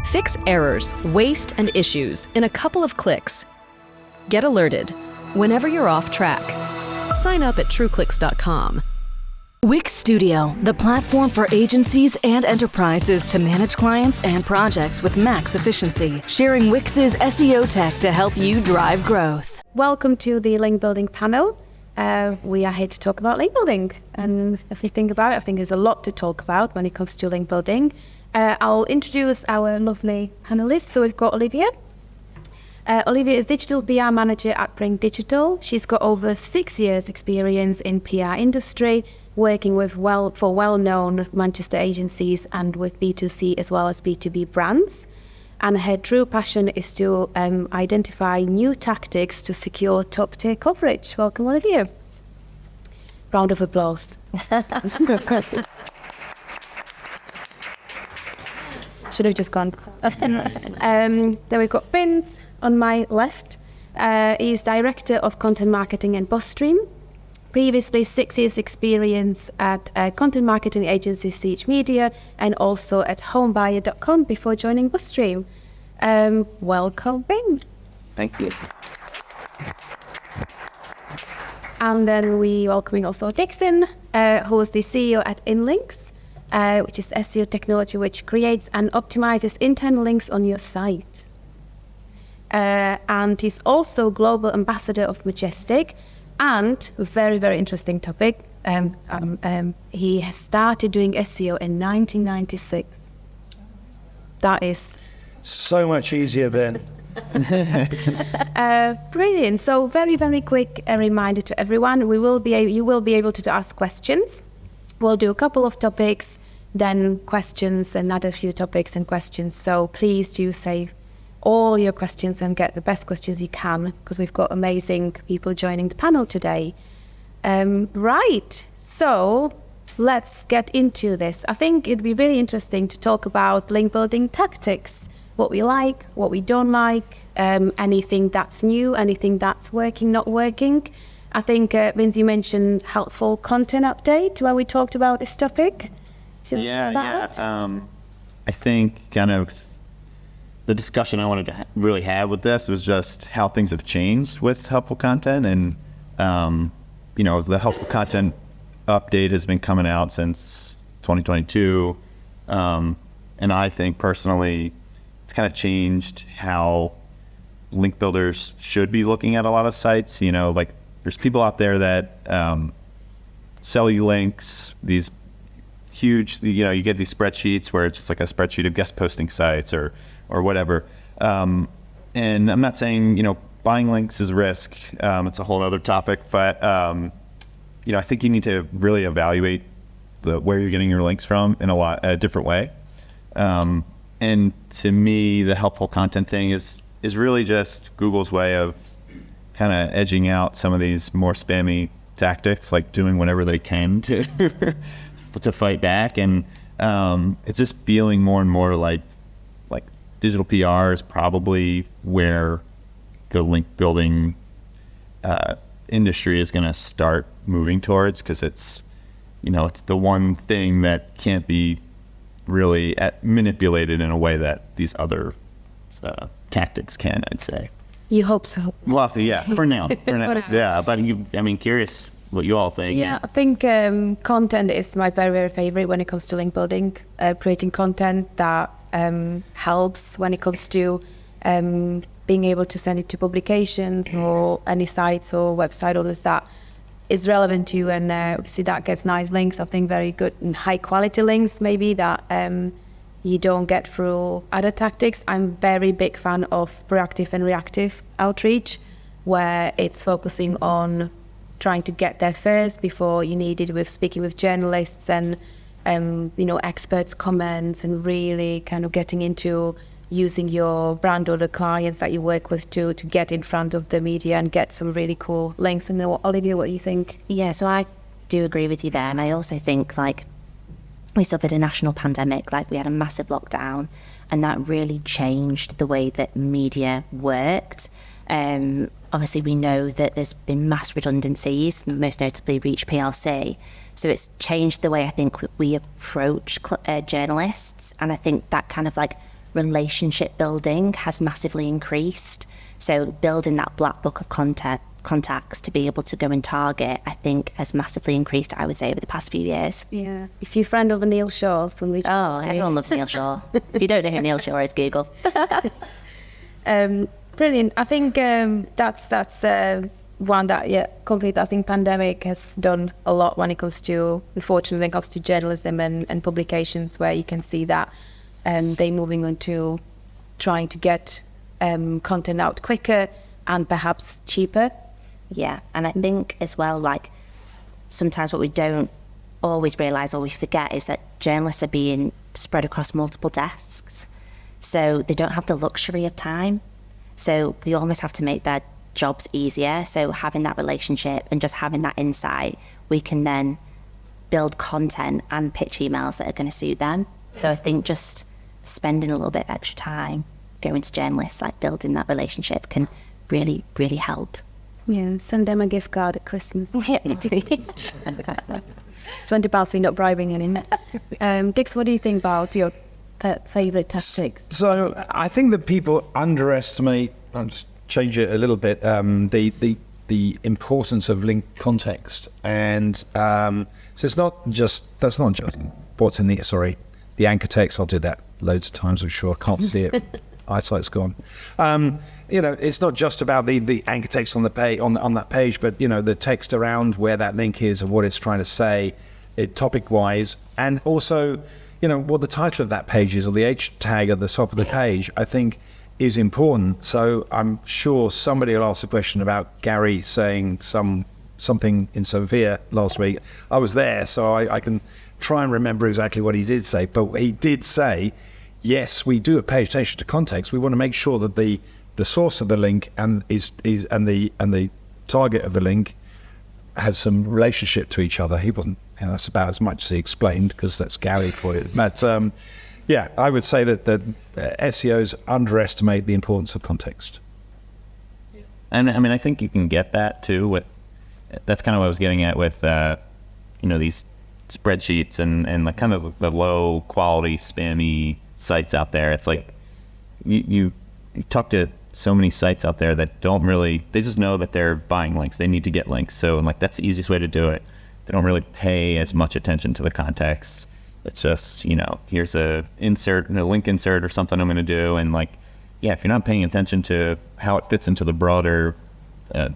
Fix errors, waste, and issues in a couple of clicks. Get alerted whenever you're off track. Sign up at trueclicks.com. Wix Studio, the platform for agencies and enterprises to manage clients and projects with max efficiency, sharing Wix's SEO tech to help you drive growth. Welcome to the link building panel. We are here to talk about link building. And if you think about it, I think there's a lot to talk about when it comes to link building. I'll introduce our lovely panelists. So we've got Olivia. Olivia is Digital PR Manager at Bring Digital. She's got over 6 years experience in PR industry, working with for well-known Manchester agencies and with B2C as well as B2B brands. And her true passion is to identify new tactics to secure top-tier coverage. Welcome, Olivia. Round of applause. Should have just gone. Then we've got Bence on my left. He's Director of Content Marketing at BossStream. Previously, 6 years experience at content marketing agency Siege Media and also at homebuyer.com before joining BossStream. Welcome, Bence. Thank you. And then we welcoming also Dixon, who is the CEO at InLinks, which is SEO technology which creates and optimizes internal links on your site. And he's also global ambassador of Majestic, and very, very interesting topic. He has started doing SEO in 1996. That is so much easier then. Brilliant. So very, very quick reminder to everyone: you will be able to ask questions. We'll do a couple of topics, then questions, another few topics and questions. So please do save all your questions and get the best questions you can, because we've got amazing people joining the panel today. Right, so let's get into this. I think it'd be really interesting to talk about link building tactics, what we like, what we don't like, anything that's new, anything that's working, not working. I think, Vince, you mentioned helpful content update where we talked about this topic. I think kind of the discussion I wanted to really have with this was just how things have changed with helpful content. And, the helpful content update has been coming out since 2022. And I think personally, it's kind of changed how link builders should be looking at a lot of sites. There's people out there that sell you links, these huge, you get these spreadsheets where it's just like a spreadsheet of guest posting sites or whatever. And I'm not saying, buying links is risk. It's a whole other topic, but, I think you need to really evaluate where you're getting your links from in a different way. And to me, the helpful content thing is really just Google's way of kind of edging out some of these more spammy tactics, like doing whatever they can to to fight back. And it's just feeling more and more like digital PR is probably where the link building industry is going to start moving towards, because it's the one thing that can't be really manipulated in a way that these other tactics can, I'd say. You hope so. Well, yeah, for now. Yeah, but curious what you all think. Yeah, I think content is my very, very favorite when it comes to link building. Creating content that helps when it comes to being able to send it to publications or any sites or website owners that is relevant to you, and obviously that gets nice links. I think very good and high quality links maybe that you don't get through other tactics. I'm very big fan of proactive and reactive outreach, where it's focusing on trying to get there first before you need it, with speaking with journalists and experts' comments, and really kind of getting into using your brand or the clients that you work with to get in front of the media and get some really cool links. And Olivia, what do you think? Yeah, so I do agree with you there. And I also think we suffered a national pandemic, we had a massive lockdown, and that really changed the way that media worked. Obviously, we know that there's been mass redundancies, most notably Reach PLC. So it's changed the way I think we approach journalists. And I think that kind of like relationship building has massively increased. So building that black book of contacts to be able to go and target, I think has massively increased, I would say, over the past few years. Yeah. If you're a friend of Neil Shaw from Reach Oh, everyone loves Neil Shaw. If you don't know who Neil Shaw is, Google. Brilliant. I think that's one that, complete. I think pandemic has done a lot when it comes to, unfortunately, when it comes to journalism and publications, where you can see that they're moving on to trying to get content out quicker and perhaps cheaper. Yeah, and I think as well, like, sometimes what we don't always realise or we forget is that journalists are being spread across multiple desks. So they don't have the luxury of time. So we almost have to make their jobs easier. So having that relationship and just having that insight, we can then build content and pitch emails that are going to suit them. So I think just spending a little bit of extra time going to journalists, like building that relationship, can really, really help. Yeah, send them a gift card at Christmas. Yeah. £20 so you're not bribing anyone. Dix, what do you think about your favourite tactics? So I think that people underestimate, I'll just change it a little bit, the importance of link context. And so that's not just what's in the anchor text. I'll do that loads of times, I'm sure. I can't see it. Eyesight's gone. It's not just about the anchor text on the page, on that page, but the text around where that link is and what it's trying to say, topic wise, and also what the title of that page is, or the H tag at the top of the page, I think is important. So I'm sure somebody will ask a question about Gary saying something in Sofia last week. I was there, so I can try and remember exactly what he did say. But he did say, yes, we do pay attention to context. We want to make sure that the source of the link and the target of the link has some relationship to each other. He wasn't. That's about as much as he explained, because that's Gary for you. But yeah, I would say that SEOs underestimate the importance of context. And I mean, I think you can get that too that's kind of what I was getting at with, these spreadsheets and like kind of the low quality spammy sites out there. It's like you talk to so many sites out there that they just know that they're buying links. They need to get links. So like, that's the easiest way to do it. They don't really pay as much attention to the context. It's just, here's a link insert or something I'm going to do. And like, yeah, if you're not paying attention to how it fits into the broader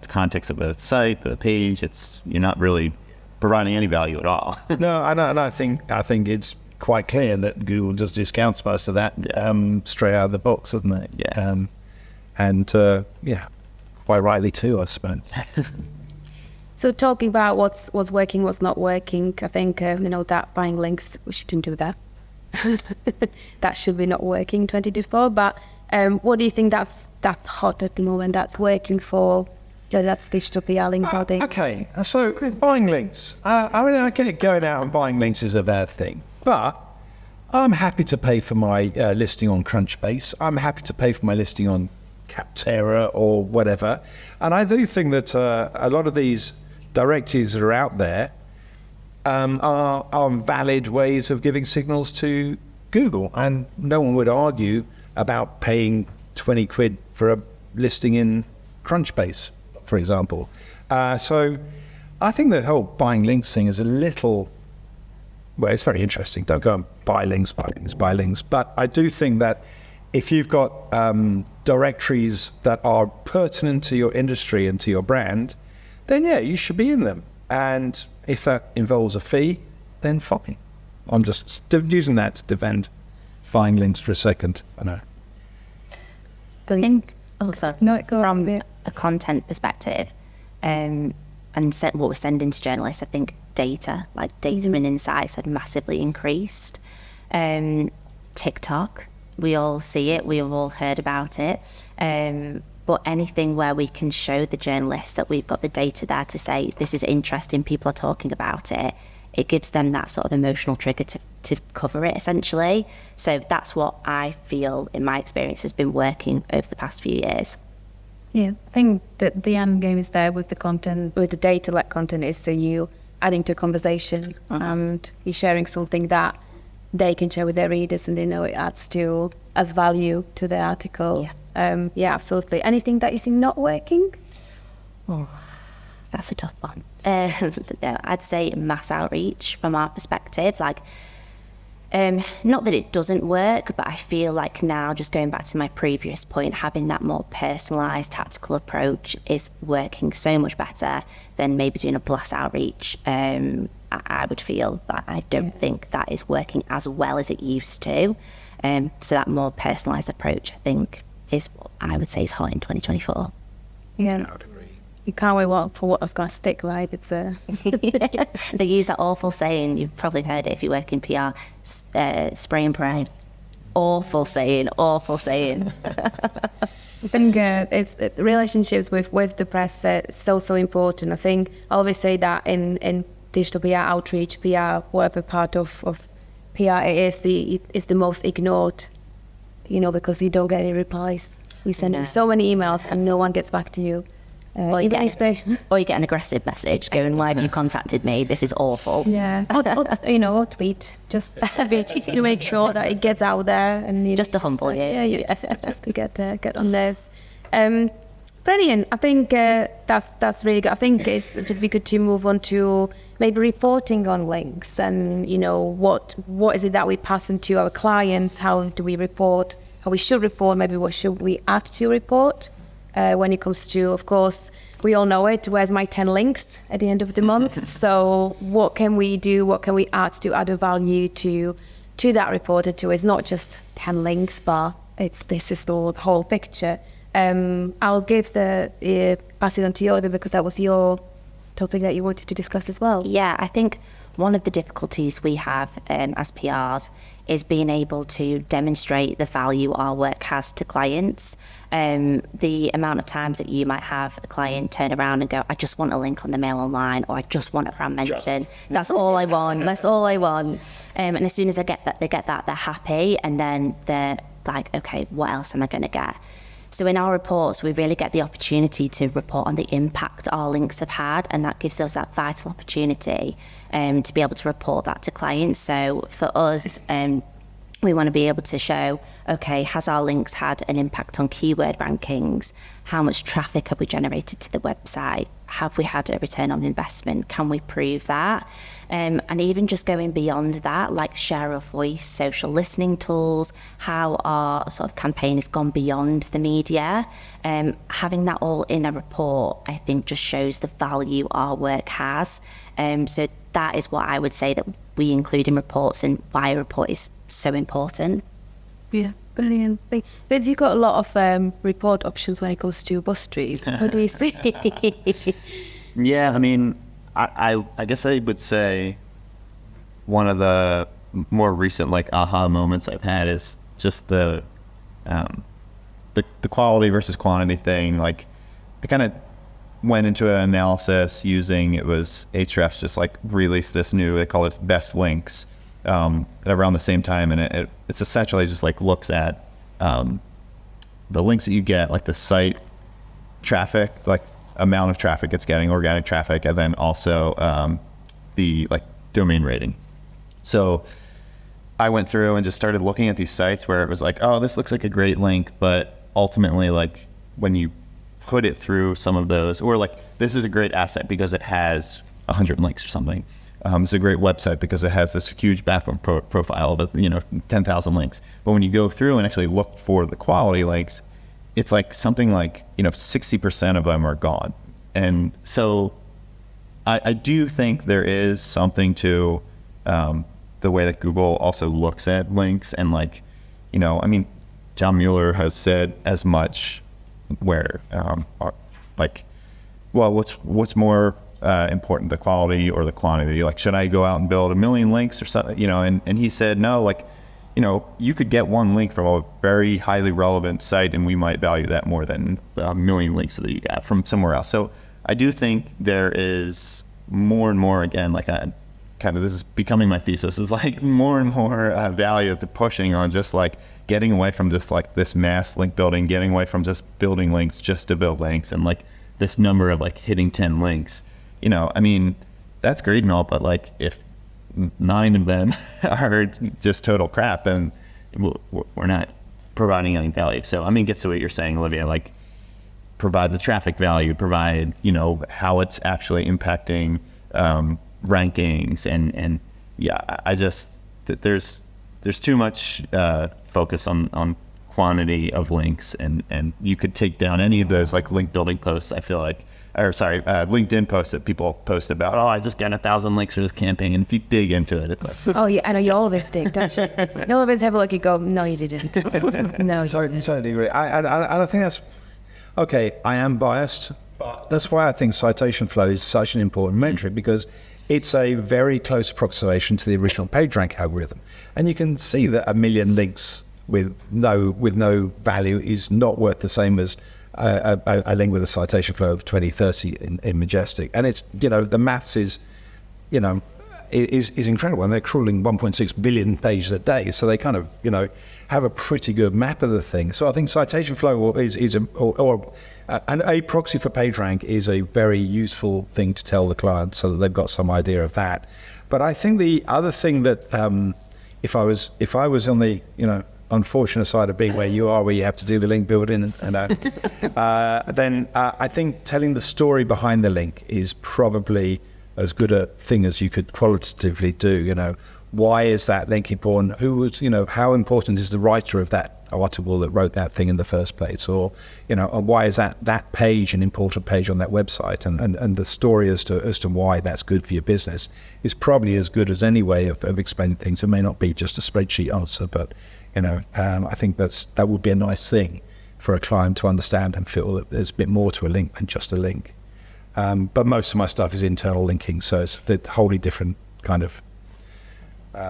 context of the site, the page, you're not really providing any value at all. No, and I think it's quite clear that Google just discounts most of that straight out of the box, doesn't it? Yeah. Yeah, quite rightly too, I suppose. So talking about what's working, what's not working, I think that buying links, we shouldn't do that. That should be not working 2024. But what do you think that's hot at the moment? That's working for that's digital PR link building. Okay, so buying links. I get going out and buying links is a bad thing, but I'm happy to pay for my listing on Crunchbase. I'm happy to pay for my listing on Capterra or whatever. And I do think that a lot of these directories that are out there are valid ways of giving signals to Google. And no one would argue about paying 20 quid for a listing in Crunchbase, for example. So I think the whole buying links thing is a little, well, it's very interesting. Don't go and buy links. But I do think that if you've got directories that are pertinent to your industry and to your brand, then yeah, you should be in them. And if that involves a fee, then fine. I'm just using that to defend buying links for a second. I know. I think, from it. a content perspective, and what we're sending to journalists, I think data and insights have massively increased. TikTok, we all see it, we've all heard about it. But anything where we can show the journalists that we've got the data there to say, this is interesting, people are talking about it, it gives them that sort of emotional trigger to cover it, essentially. So that's what I feel, in my experience, has been working over the past few years. Yeah, I think that the end game is there with the content, with the data-led content, is that you adding to a conversation and you sharing something that they can share with their readers and they know it as value to the article. Yeah, absolutely. Anything that you see not working? Oh, that's a tough one. No, I'd say mass outreach from our perspective. Like, not that it doesn't work, but I feel like now, just going back to my previous point, having that more personalised tactical approach is working so much better than maybe doing a blast outreach. I would feel that I don't think that is working as well as it used to. So that more personalised approach, I think, is what I would say is hot in 2024. Yeah. I would agree. You can't wait for what's going to stick, right? It's They use that awful saying, you've probably heard it if you work in PR, spray and pray. Awful saying. I think it's relationships with the press so important. I think I always say that in digital PR outreach, PR, whatever part of PR it is the most ignored, because you don't get any replies. You send so many emails and no one gets back to you. Or you get an aggressive message going, why have you contacted me? This is awful. Yeah, or tweet just to make sure that it gets out there and just to humble you. Yeah, just to get on nerves. Brilliant. I think that's really good. I think it would be good to move on to maybe reporting on links and what is it that we pass on to our clients? How do we report? How we should report? Maybe what should we add to report? When it comes to, of course, we all know it, where's my 10 links at the end of the month? So what can we do? What can we add to add a value to that report? It's not just 10 links, but this is the whole picture. I'll pass it on to you, Olivia, because that was your topic that you wanted to discuss as well. Yeah, I think one of the difficulties we have as PRs is being able to demonstrate the value our work has to clients. The amount of times that you might have a client turn around and go, I just want a link on the Mail Online, or I just want a brand mention. That's all I want. That's all I want. And as soon as they get that, they're happy. And then they're like, okay, what else am I going to get? So in our reports, we really get the opportunity to report on the impact our links have had, and that gives us that vital opportunity to be able to report that to clients. So for us, we want to be able to show, okay, has our links had an impact on keyword rankings? How much traffic have we generated to the website? Have we had a return on investment? Can we prove that? And even just going beyond that, like share of voice, social listening tools, how our sort of campaign has gone beyond the media. Having that all in a report, I think just shows the value our work has. So that is what I would say that we include in reports and why a report is so important. Yeah, brilliant. Bence, you've got a lot of report options when it goes to BuzzFeed. What do you see? Yeah, I mean, I guess I would say one of the more recent aha moments I've had is just the quality versus quantity thing. Like, I kind of went into an analysis using, it was Ahrefs just released this new, they call it best links around the same time, and it's essentially just looks at the links that you get, the site traffic, amount of traffic it's getting, organic traffic, and then also the domain rating. So I went through and just started looking at these sites where it was oh, this looks like a great link, but ultimately when you put it through some of those, or this is a great asset because it has 100 links or something. It's a great website because it has this huge background profile of 10,000 links. But when you go through and actually look for the quality links, it's something 60% of them are gone. And so I do think there is something to the way that Google also looks at links, and I mean, John Mueller has said as much, where well, what's more important, the quality or the quantity? Should I go out and build 1 million links or something? And he said, no, you could get one link from a very highly relevant site, and we might value that more than 1 million links that you got from somewhere else. So I do think there is more and more, again, a kind of, this is becoming my thesis, is like more and more value that they're pushing on just like getting away from just like this mass link building, getting away from just building links just to build links, and like this number of like hitting 10 links. You know, I mean, that's great and all, but like if 9 of them are just total crap, and we're not providing any value. So I mean, it gets to what you're saying, Olivia, like provide the traffic value, provide, you know, how it's actually impacting rankings, and yeah, I just, there's too much focus on quantity of links, and you could take down any of those like link building posts, I feel like, or sorry, LinkedIn posts that people post about, oh, I just got 1,000 links for this campaign, and if you dig into it, it's like, Oh yeah, I know you always dig, don't you? You always have a look and go, no, you didn't. No, you didn't. Totally agree. I think that's okay. I am biased, but that's why I think citation flow is such an important metric, because it's a very close approximation to the original PageRank algorithm, and you can see that 1 million links with no value is not worth the same as a link with a citation flow of 20, 30 in Majestic. And it's, you know, the maths is, you know, is incredible, and they're crawling 1.6 billion pages a day, so they kind of, you know, have a pretty good map of the thing. So I think citation flow is a proxy for PageRank is a very useful thing to tell the client, so that they've got some idea of that. But I think the other thing that if I was on the, you know, unfortunate side of being where you are, where you have to do the link building, and then I think telling the story behind the link is probably as good a thing as you could qualitatively do. You know, why is that link important? Who was, you know, how important is the writer of that article that wrote that thing in the first place? Or, you know, why is that page an important page on that website? And the story as to why that's good for your business is probably as good as any way of explaining things. It may not be just a spreadsheet answer, but, you know, I think that would be a nice thing for a client to understand and feel that there's a bit more to a link than just a link. But most of my stuff is internal linking, so it's a wholly different kind of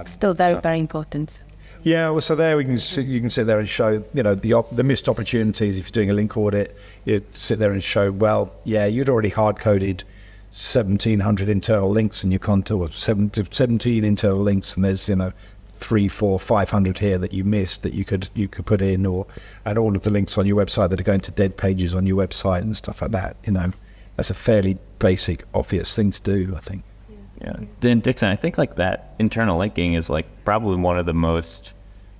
Still very, stuff. very important. Yeah, well, so there you can sit there and show, you know, the missed opportunities. If you're doing a link audit, you sit there and show, well, yeah, you'd already hard-coded 1,700 internal links in your content, or 17 internal links, and there's, you know, 300, 400, 500 here that you missed that you could put in, and all of the links on your website that are going to dead pages on your website and stuff like that. You know, that's a fairly basic, obvious thing to do, I think. yeah. Then Dixon, I think like that internal linking is like probably one of the most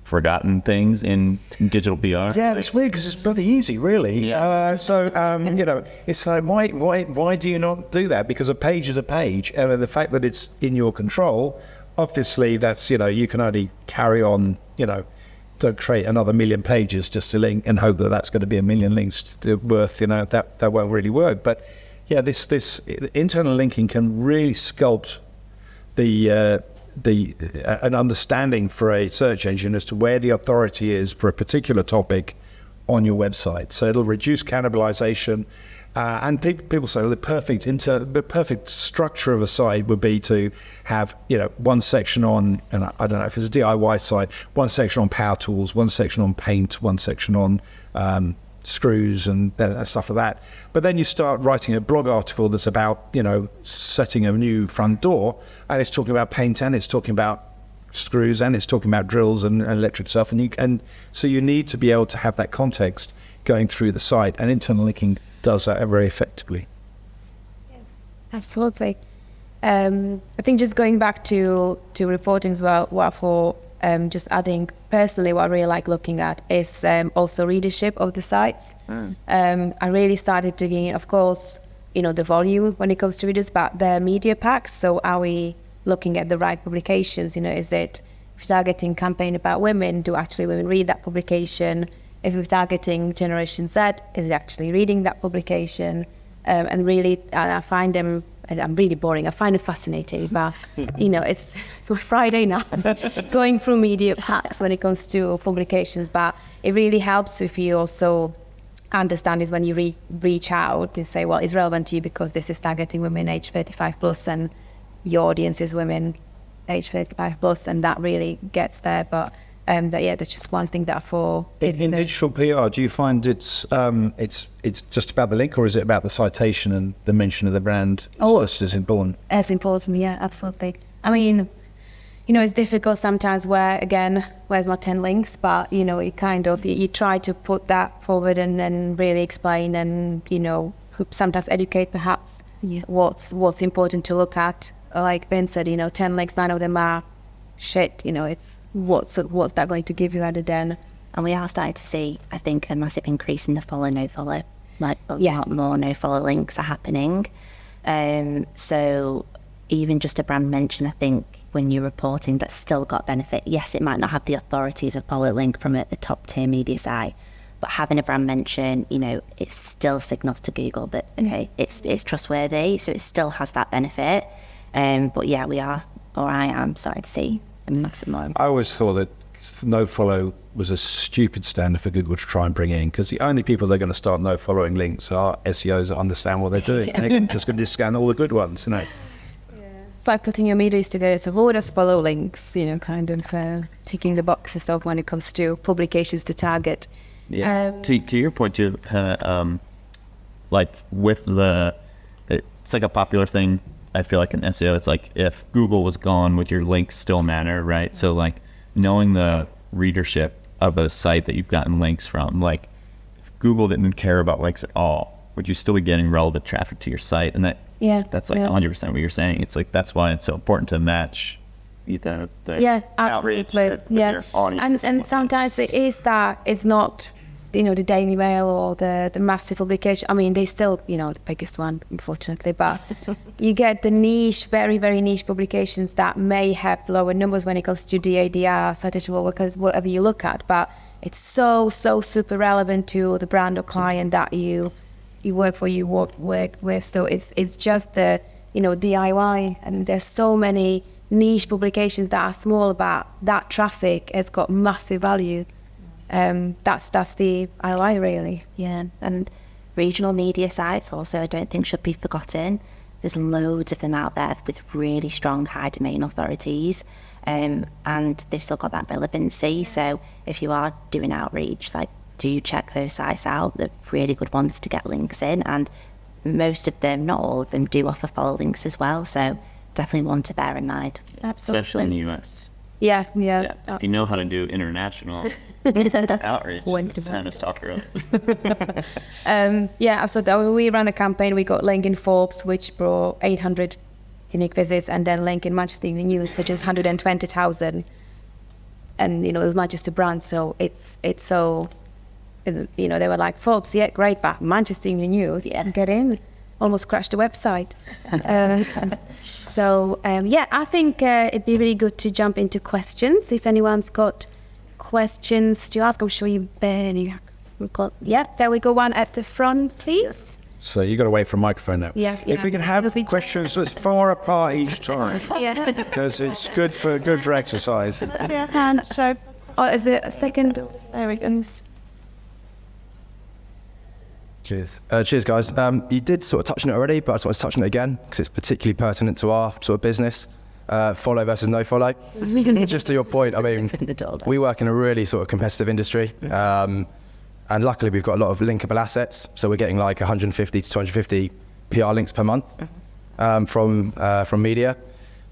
forgotten things in digital PR. Yeah, it's weird because it's bloody easy, really. Yeah. You know, it's like, why do you not do that? Because a page is a page, and the fact that it's in your control, obviously that's, you know, you can only carry on, you know, don't create another 1 million pages just to link and hope that that's going to be 1 million links worth, you know, that won't really work. But yeah, this internal linking can really sculpt an understanding for a search engine as to where the authority is for a particular topic on your website. So it'll reduce cannibalization. And people say, well, the perfect structure of a site would be to have, you know, one section on, and I don't know if it's a DIY site, one section on power tools, one section on paint, one section on screws and stuff like that. But then you start writing a blog article that's about, you know, setting a new front door, and it's talking about paint, and it's talking about screws, and it's talking about drills and electric stuff, and so you need to be able to have that context going through the site, and internal linking does that very effectively. Absolutely. I think just going back to reporting as well, what for just adding personally what I really like looking at is also readership of the sites. I really started digging in, of course, you know, the volume when it comes to readers, but the media packs. So are we looking at the right publications? You know, is it, if you're targeting campaign about women, do actually women read that publication? If we're targeting Generation Z, is it actually reading that publication? And I find them, and I'm really boring, I find it fascinating, but you know, it's my Friday now, going through media packs when it comes to publications, but it really helps if you also understand is when you reach out and say, well, it's relevant to you because this is targeting women age 35 plus and your audience is women age 35 plus, and that really gets there. But that's just one thing that in digital PR, do you find it's just about the link, or is it about the citation and the mention of the brand just as important? As important, yeah, absolutely. I mean, it's difficult sometimes where's my 10 links, but, you try to put that forward and then really explain and, sometimes educate perhaps what's important to look at. Like Ben said, 10 links, 9 of them are shit, it's what's that going to give you rather than. And we are starting to see, I think, a massive increase in the follow, no follow. Like a lot more no follow links are happening. So even just a brand mention, I think, when you're reporting, that's still got benefit. Yes, it might not have the authority as a follow link from a top tier media site, but having a brand mention, it still signals to Google that, okay, it's trustworthy, so it still has that benefit. But yeah, I am starting to see a massive more. I always thought that no follow was a stupid standard for Google to try and bring in, because the only people they're going to start no following links are SEOs that understand what they're doing. They're just going to scan all the good ones, It's like putting your medias together. So what does follow links, kind of ticking the boxes of when it comes to publications to target. Yeah. To your point, too, like with it's like a popular thing. I feel like in SEO, it's like if Google was gone, would your links still matter, right? So like knowing the readership of a site that you've gotten links from, like if Google didn't care about links at all, would you still be getting relevant traffic to your site? And that's like 100% what you're saying. It's like, that's why it's so important to match the outreach with your audience. And sometimes it is that it's not, the Daily Mail or the massive publication. I mean, they still, the biggest one, unfortunately, but you get the niche, very, very niche publications that may have lower numbers when it comes to DADR, citation, because whatever you look at, but it's so super relevant to the brand or client that you work for, you work with. So it's just the, DIY, and there's so many niche publications that are small, but that traffic has got massive value. That's the ROI really. Yeah, and regional media sites also I don't think should be forgotten. There's loads of them out there with really strong high domain authorities, and they've still got that relevancy. So if you are doing outreach, like, do check those sites out. They're really good ones to get links in, and most of them, not all of them, do offer follow links as well. So definitely one to bear in mind. Absolutely. Especially in the US. Yeah. If you know how to do international outreach, Wonderful. Hana's talked earlier. Absolutely. We ran a campaign. We got link in Forbes, which brought 800 unique visits, and then link in Manchester Evening News, which is 120,000. And it was Manchester brand, so it's so. They were like, Forbes, yeah, great, but Manchester Evening News, get in. Almost crashed the website. I think it'd be really good to jump into questions. If anyone's got questions to ask, I'm sure there we go, one at the front, please. So you got to wait for a microphone now. Yeah. If we can have questions as far apart each time, Yeah. because it's good for exercise. Yeah, hand show. Oh, is it a second? There we go. Cheers. Cheers, guys. You did sort of touch on it already, but I just want to touch on it again because it's particularly pertinent to our sort of business. Follow versus no follow. Just to your point, I mean, we work in a really sort of competitive industry, and luckily we've got a lot of linkable assets. So we're getting like 150 to 250 PR links per month from media,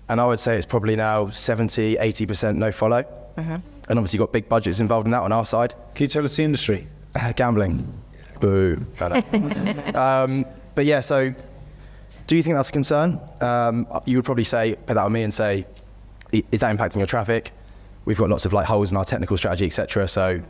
and I would say it's probably now 70, 80% no follow. And obviously you've got big budgets involved in that on our side. Can you tell us the industry? Gambling. Boo. But yeah, so do you think that's a concern? You would probably put that on me and say, is that impacting your traffic? We've got lots of like holes in our technical strategy, etc. So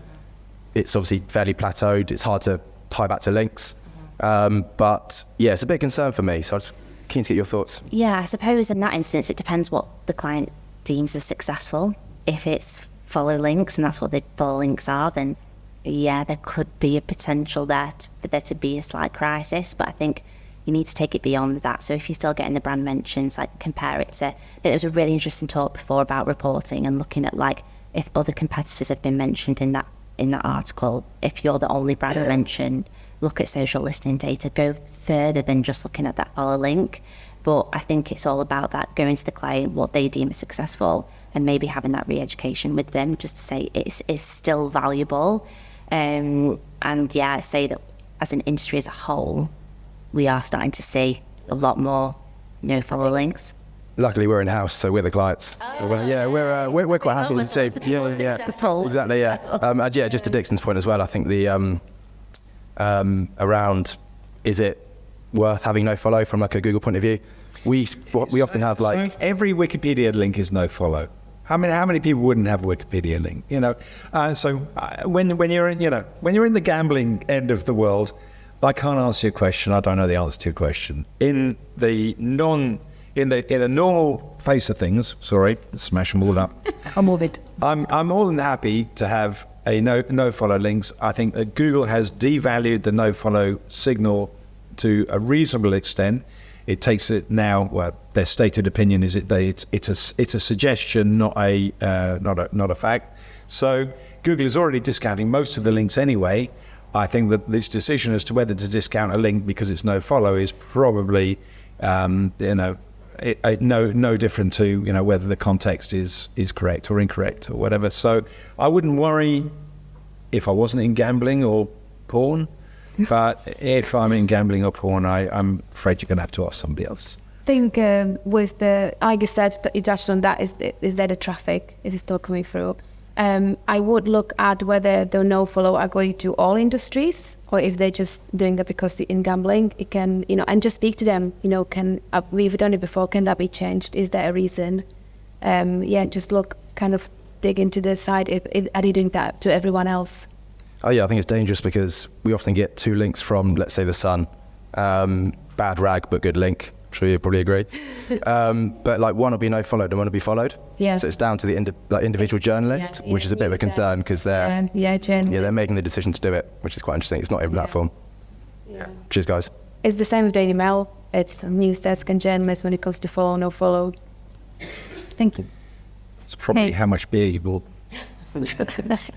it's obviously fairly plateaued. It's hard to tie back to links. But yeah, it's a big concern for me. So I was keen to get your thoughts. Yeah, I suppose in that instance, it depends what the client deems as successful. If it's follow links and that's what the follow links are, then yeah, there could be a potential there for there to be a slight crisis, but I think you need to take it beyond that. So if you're still getting the brand mentions, like compare it to, there was a really interesting talk before about reporting and looking at like if other competitors have been mentioned in that article, if you're the only brand mentioned, look at social listening data, go further than just looking at that follow link. But I think it's all about that, going to the client, what they deem as successful, and maybe having that re-education with them just to say it's still valuable. And yeah, I say that as an industry as a whole, we are starting to see a lot more no follow links. Luckily, we're in house, so we're the clients. So we're quite happy to say, exactly, yeah. And yeah, just to Dixon's point as well, I think the around, is it worth having no follow from like a Google point of view? We often have like every Wikipedia link is no follow. How many people wouldn't have a Wikipedia link? When you're in the gambling end of the world, I can't answer your question. I don't know the answer to your question. In a normal face of things, sorry, smash them all up. I'll move it. I'm more than happy to have a no follow links. I think that Google has devalued the no follow signal to a reasonable extent. It takes it now. Well, their stated opinion is it's a suggestion, not a fact. So Google is already discounting most of the links anyway. I think that this decision as to whether to discount a link because it's no follow is probably no different to whether the context is correct or incorrect or whatever. So I wouldn't worry if I wasn't in gambling or porn. But if I'm in gambling or porn, I'm afraid you're going to have to ask somebody else. I think with the, I guess that you touched on that, is there the traffic? Is it still coming through? I would look at whether the no follow are going to all industries or if they're just doing that because they're in gambling. It can, and just speak to them. We've done it before. Can that be changed? Is there a reason? Just dig into the side. Are they doing that to everyone else? Oh yeah, I think it's dangerous because we often get 2 links from, let's say, The Sun. Bad rag, but good link. I'm sure you probably agree. But like one will be no followed and one will be followed. Yeah. So it's down to the individual journalist, which is a bit of a concern because they're making the decision to do it, which is quite interesting. It's not every platform. Yeah. Cheers, guys. It's the same with Daily Mail. It's news desk and journalists when it comes to follow, no follow. Thank you. It's probably how much beer you bought.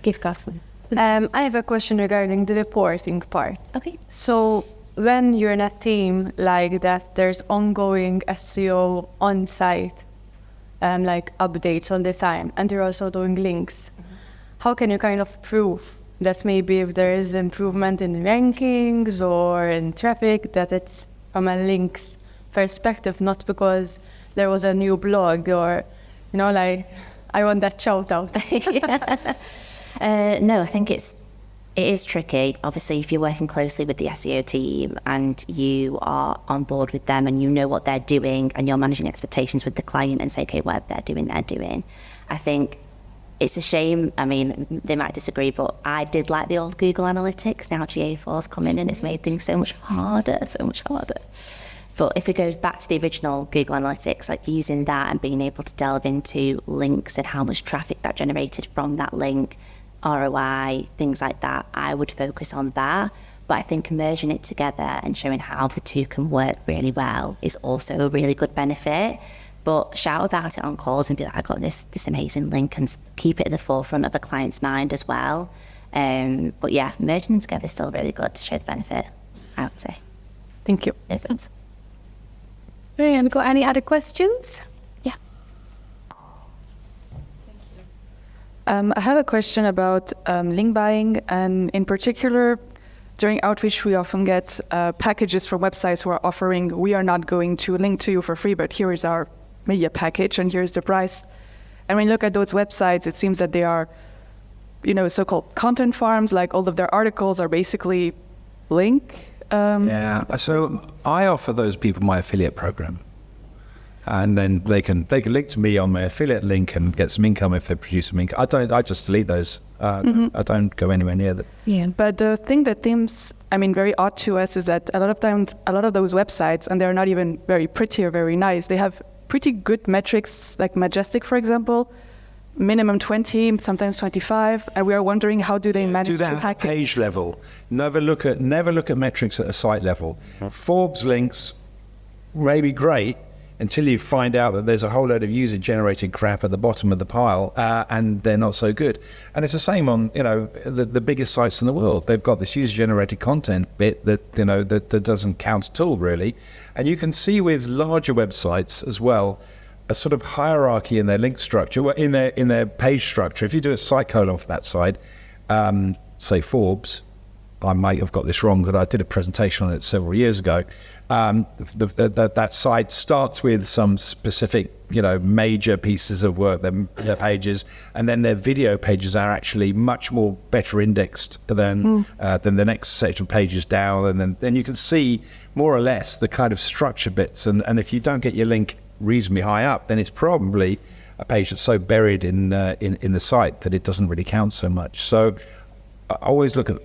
Gift cards. I have a question regarding the reporting part. Okay. So when you're in a team like that, there's ongoing SEO on site, like updates all the time, and you're also doing links. How can you kind of prove that maybe if there is improvement in rankings or in traffic, that it's from a links perspective, not because there was a new blog or, I want that shout out. No, I think it is tricky. Obviously, if you're working closely with the SEO team and you are on board with them and you know what they're doing and you're managing expectations with the client and say, okay, whatever they're doing. I think it's a shame. I mean, they might disagree, but I did like the old Google Analytics. Now GA4's come in and it's made things so much harder. But if it goes back to the original Google Analytics, like using that and being able to delve into links and how much traffic that generated from that link, ROI, things like that, I would focus on that. But I think merging it together and showing how the two can work really well is also a really good benefit. But shout about it on calls and be like, I got this amazing link, and keep it at the forefront of a client's mind as well. But yeah, merging them together is still really good to show the benefit, I would say. Thank you. No thanks. Have you got any other questions? Yeah. I have a question about link buying, and in particular, during outreach, we often get packages from websites who are offering, we are not going to link to you for free, but here is our media package and here's the price. And when you look at those websites, it seems that they are, so-called content farms, like all of their articles are basically link. So I offer those people my affiliate program. And then they can link to me on my affiliate link and get some income if they produce some income. I just delete those. I don't go anywhere near them. Yeah, but the thing that seems, very odd to us is that a lot of times, a lot of those websites, and they're not even very pretty or very nice, they have pretty good metrics, like Majestic, for example, minimum 20, sometimes 25, and we are wondering how do they manage to hack it? Page level. Never look at metrics at a site level. Forbes links may be great until you find out that there's a whole load of user-generated crap at the bottom of the pile, and they're not so good. And it's the same on, the biggest sites in the world. They've got this user-generated content bit that, that doesn't count at all, really. And you can see with larger websites as well, a sort of hierarchy in their link structure, in their page structure. If you do a site colon for that site, say Forbes, I might have got this wrong, but I did a presentation on it several years ago. that site starts with some specific, major pieces of work, their pages, and then their video pages are actually much more better indexed than the next set of pages down, and then you can see more or less the kind of structure bits. And if you don't get your link reasonably high up, then it's probably a page that's so buried in the site that it doesn't really count so much. So I always look at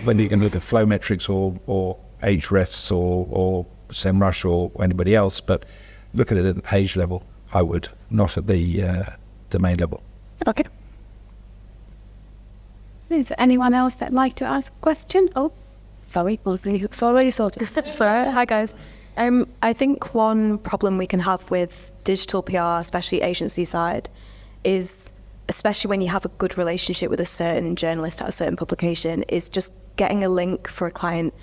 when you can look at flow metrics or Ahrefs or SEMrush or anybody else, but look at it at the page level. I would, not at the domain level. Okay. Is there anyone else that'd like to ask a question? Oh, sorry, it's already sorted. Sorry. Hi guys. I think one problem we can have with digital PR, especially agency side, is, especially when you have a good relationship with a certain journalist at a certain publication, is just getting a link for a client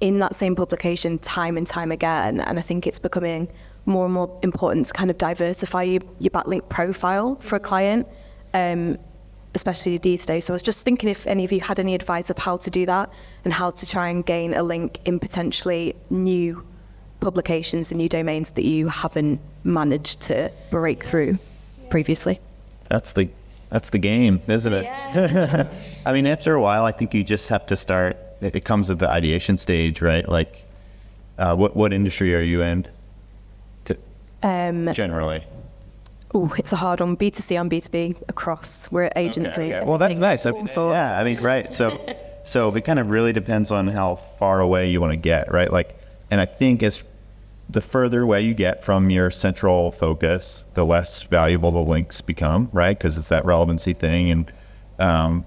in that same publication time and time again. And I think it's becoming more and more important to kind of diversify your backlink profile for a client, especially these days. So I was just thinking if any of you had any advice of how to do that and how to try and gain a link in potentially new publications and new domains that you haven't managed to break through previously. That's the game, isn't it? Yeah. I mean, after a while, I think you just have to start. It comes at the ideation stage, right? Like, what industry are you in? Generally. Oh, it's a hard one. B2C and B2B across. We're an agency. Okay. Well, that's nice. Yeah, I mean, right. So it kind of really depends on how far away you want to get, right? Like, and I think as the further away you get from your central focus, the less valuable the links become, right? Because it's that relevancy thing. And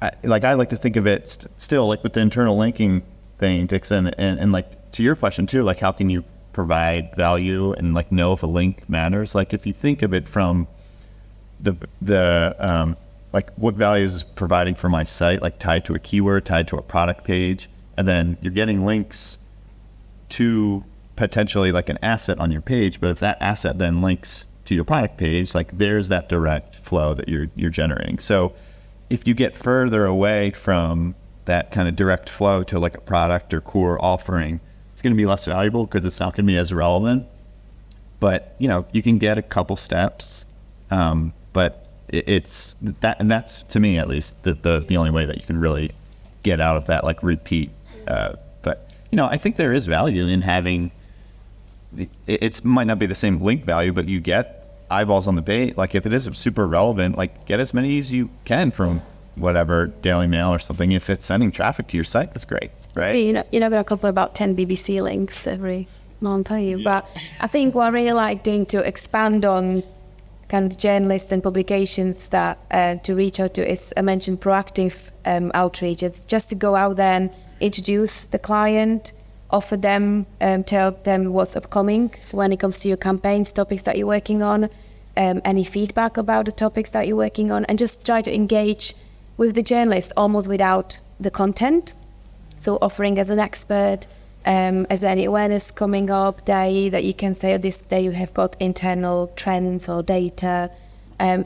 I like to think of it still like with the internal linking thing, Dixon, and like to your question too, like how can you provide value and like know if a link matters? Like if you think of it from the like what value is providing for my site, like tied to a keyword, tied to a product page, and then you're getting links to potentially like an asset on your page, but if that asset then links to your product page, like there's that direct flow that you're generating. So if you get further away from that kind of direct flow to like a product or core offering, it's going to be less valuable because it's not going to be as relevant. But you can get a couple steps, but it's that, and that's to me at least the only way that you can really get out of that like repeat. But I think there is value in having. It might not be the same link value, but you get eyeballs on the page. Like if it is super relevant, like get as many as you can from whatever Daily Mail or something. If it's sending traffic to your site, that's great, right? See, you're not going to cover about 10 BBC links every month, are you? But I think what I really like doing to expand on kind of journalists and publications that to reach out to is, I mentioned proactive outreach. It's just to go out there and introduce the client, offer them, tell them what's upcoming when it comes to your campaigns, topics that you're working on, any feedback about the topics that you're working on, and just try to engage with the journalist almost without the content. So offering as an expert, as any awareness coming up day that you can say, oh, this day you have got internal trends or data,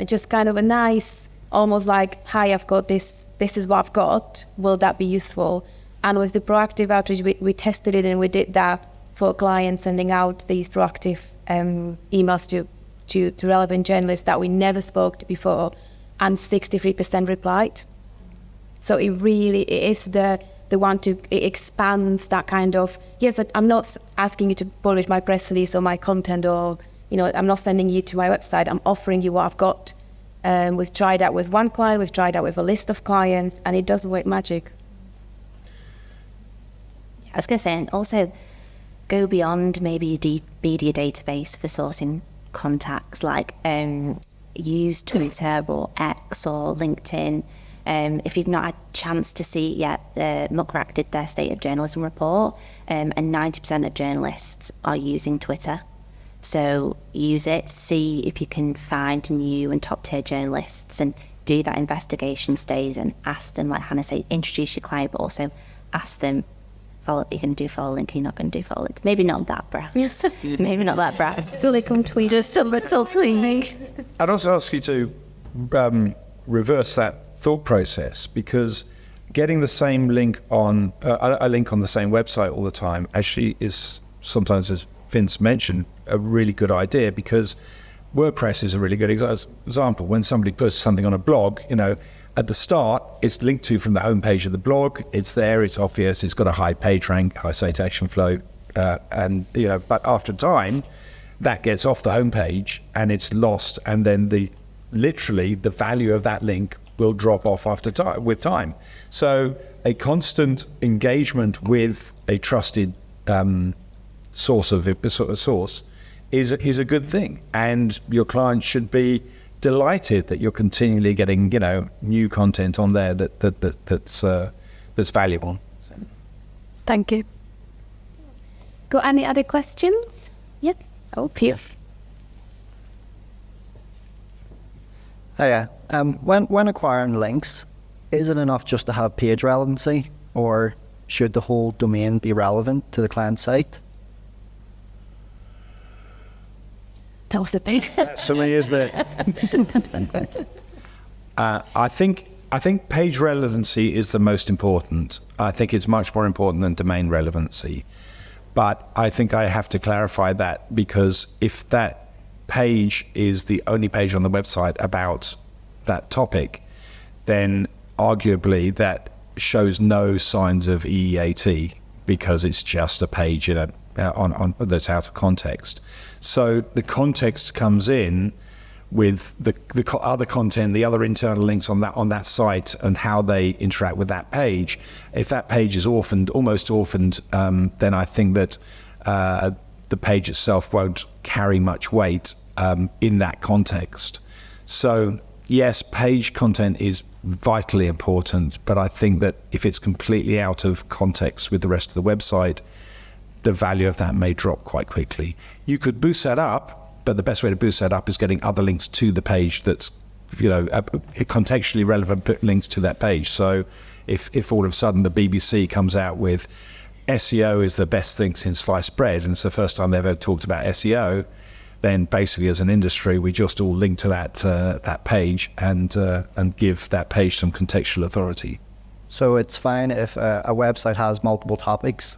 just kind of a nice, almost like, hi, I've got this is what I've got, will that be useful? And with the proactive outreach, we tested it and we did that for clients, sending out these proactive emails to relevant journalists that we never spoke to before, and 63% replied. So it is the one it expands that kind of, yes, I'm not asking you to publish my press release or my content, or, I'm not sending you to my website, I'm offering you what I've got. We've tried that with one client, we've tried that with a list of clients, and it does work magic. I was going to say, and also go beyond maybe your media database for sourcing contacts, like use Twitter or X or LinkedIn. If you've not had a chance to see it yet, the Muckrack did their State of Journalism report, and 90% of journalists are using Twitter. So use it, see if you can find new and top tier journalists and do that investigation stage and ask them, like Hannah said, introduce your client, but also ask them, follow, you're going to do follow link, you're not going to do follow link. Maybe not that brass. Maybe not that brass. Click on tweet. Just a little tweak. I'd also ask you to reverse that thought process, because getting the same link on a link on the same website all the time actually is sometimes, as Vince mentioned, a really good idea, because WordPress is a really good example. When somebody puts something on a blog, at the start, it's linked to from the homepage of the blog. It's there, it's obvious, it's got a high page rank, high citation flow, but after time, that gets off the homepage and it's lost, and then literally the value of that link will drop off with time. So a constant engagement with a trusted source is a good thing, and your client should be delighted that you're continually getting new content on there that's valuable. Thank you. Got any other questions? Yeah. Oh, Pierre. Hiya. When acquiring links, is it enough just to have page relevancy, or should the whole domain be relevant to the client site? That was a big. That's for me, isn't it? I think page relevancy is the most important. I think it's much more important than domain relevancy. But I think I have to clarify that, because if that page is the only page on the website about that topic, then arguably that shows no signs of EEAT, because it's just a page on that's out of context. So the context comes in with the other content, the other internal links on that site, and how they interact with that page. If that page is almost orphaned, then I think that the page itself won't carry much weight in that context. So yes, page content is vitally important, but I think that if it's completely out of context with the rest of the website, the value of that may drop quite quickly. You could boost that up, but the best way to boost that up is getting other links to the page that's, contextually relevant links to that page. So if all of a sudden the BBC comes out with SEO is the best thing since sliced bread, and it's the first time they've ever talked about SEO, then basically as an industry, we just all link to that page and give that page some contextual authority. So it's fine if a website has multiple topics?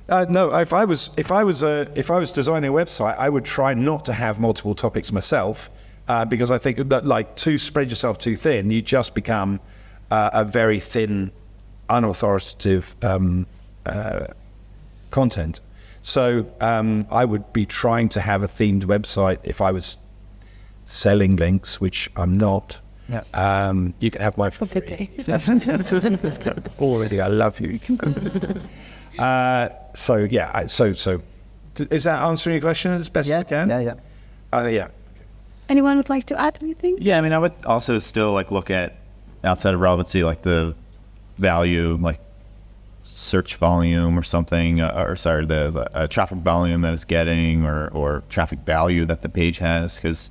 No, if I was designing a website, I would try not to have multiple topics myself, because I think that to spread yourself too thin, you just become a very thin, unauthoritative content. So I would be trying to have a themed website if I was selling links, which I'm not. Yeah. You can have mine for free. Already, I love you. So is that answering your question as best as I can? Yeah. Anyone would like to add anything? Yeah, I mean, I would also still look at, outside of relevancy, the value, search volume or something, the traffic volume that it's getting, or traffic value that the page has, because